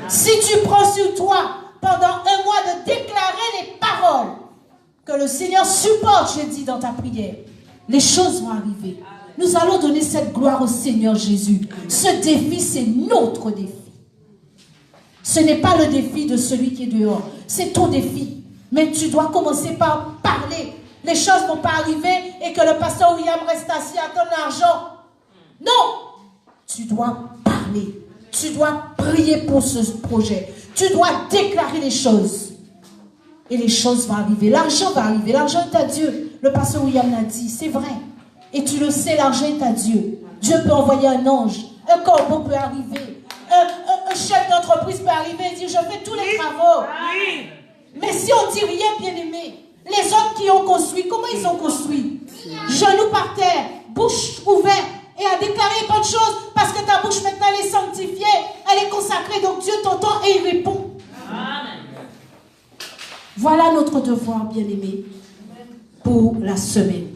S2: Si tu prends sur toi pendant un mois de déclarer les paroles que le Seigneur supporte, j'ai dit dans ta prière, les choses vont arriver. Nous allons donner cette gloire au Seigneur Jésus. Ce défi, c'est notre défi. Ce n'est pas le défi de celui qui est dehors. C'est ton défi. Mais tu dois commencer par parler les choses ne vont pas arriver et que le pasteur William reste assis à ton argent. Non, tu dois parler, tu dois prier pour ce projet, tu dois déclarer les choses. Et les choses vont arriver, l'argent va arriver, l'argent est à Dieu. Le pasteur William l'a dit, c'est vrai. Et tu le sais, l'argent est à Dieu. Dieu peut envoyer un ange, un corbeau peut arriver, un chef d'entreprise peut arriver et dire, je fais tous les travaux. Mais si on dit rien, bien aimé, les autres qui ont construit, comment ils ont construit? Genoux par terre, bouche ouverte, et à déclarer bonne chose, parce que ta bouche maintenant elle est sanctifiée, elle est consacrée, donc Dieu t'entend et il répond. Amen. Voilà notre devoir, bien aimé, pour la semaine.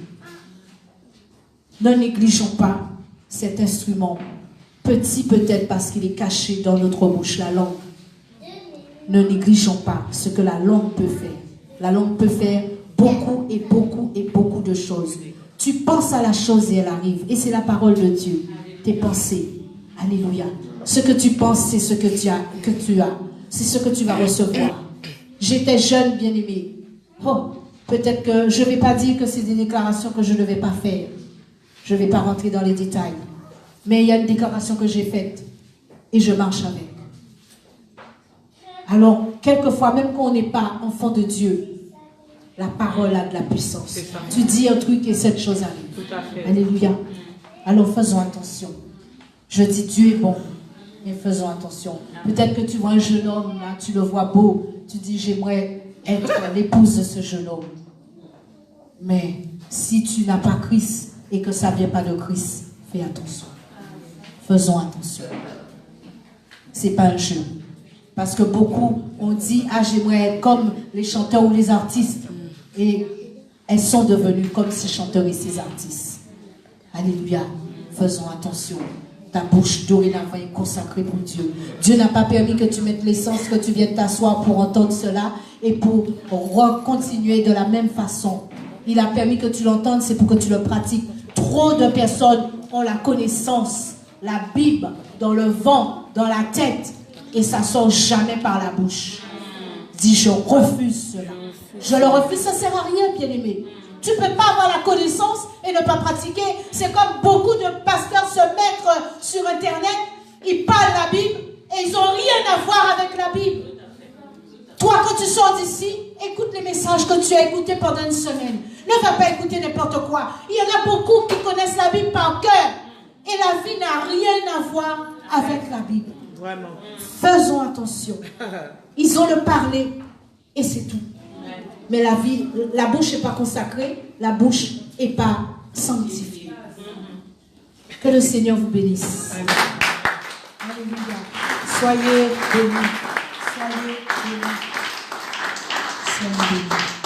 S2: Ne négligeons pas cet instrument, petit peut-être parce qu'il est caché dans notre bouche, la langue. Ne négligeons pas ce que la langue peut faire. La langue peut faire beaucoup et beaucoup et beaucoup de choses. Tu penses à la chose et elle arrive. Et c'est la parole de Dieu. Tes pensées. Alléluia. Ce que tu penses, c'est ce que tu as. C'est ce que tu vas recevoir. J'étais jeune, bien-aimé. Oh, peut-être que je ne vais pas dire que c'est des déclarations que je ne vais pas faire. Je ne vais pas rentrer dans les détails. Mais il y a une déclaration que j'ai faite. Et je marche avec. Alors, quelquefois, même quand on n'est pas enfant de Dieu, la parole a de la puissance. Tu dis un truc et cette chose arrive.
S3: Tout à fait.
S2: Alléluia. Alors faisons attention. Je dis Dieu est bon, mais faisons attention. Peut-être que tu vois un jeune homme, là, tu le vois beau. Tu dis j'aimerais être l'épouse de ce jeune homme. Mais si tu n'as pas Christ et que ça ne vient pas de Christ, fais attention. Faisons attention. Ce n'est pas un jeu. Parce que beaucoup ont dit, ah j'aimerais être comme les chanteurs ou les artistes. Et elles sont devenues comme ces chanteurs et ces artistes. Alléluia. Faisons attention. Ta bouche dorénavant est consacrée pour Dieu. Dieu n'a pas permis que tu mettes l'essence, que tu viennes t'asseoir pour entendre cela et pour continuer de la même façon. Il a permis que tu l'entendes, c'est pour que tu le pratiques. Trop de personnes ont la connaissance, la Bible dans le vent, dans la tête. Et ça ne sort jamais par la bouche. Dis, je refuse cela. Je le refuse, ça ne sert à rien, bien-aimé. Tu ne peux pas avoir la connaissance et ne pas pratiquer. C'est comme beaucoup de pasteurs se mettent sur Internet, ils parlent la Bible et ils n'ont rien à voir avec la Bible. Toi, quand tu sors d'ici, écoute les messages que tu as écoutés pendant une semaine. Ne va pas écouter n'importe quoi. Il y en a beaucoup qui connaissent la Bible par cœur. Et la vie n'a rien à voir avec la Bible.
S3: Vraiment.
S2: Faisons attention. Ils ont le parler et c'est tout. Mais la vie, la bouche n'est pas consacrée, la bouche n'est pas sanctifiée. Que le Seigneur vous bénisse. Alléluia. Soyez bénis. Soyez bénis. Soyez bénis.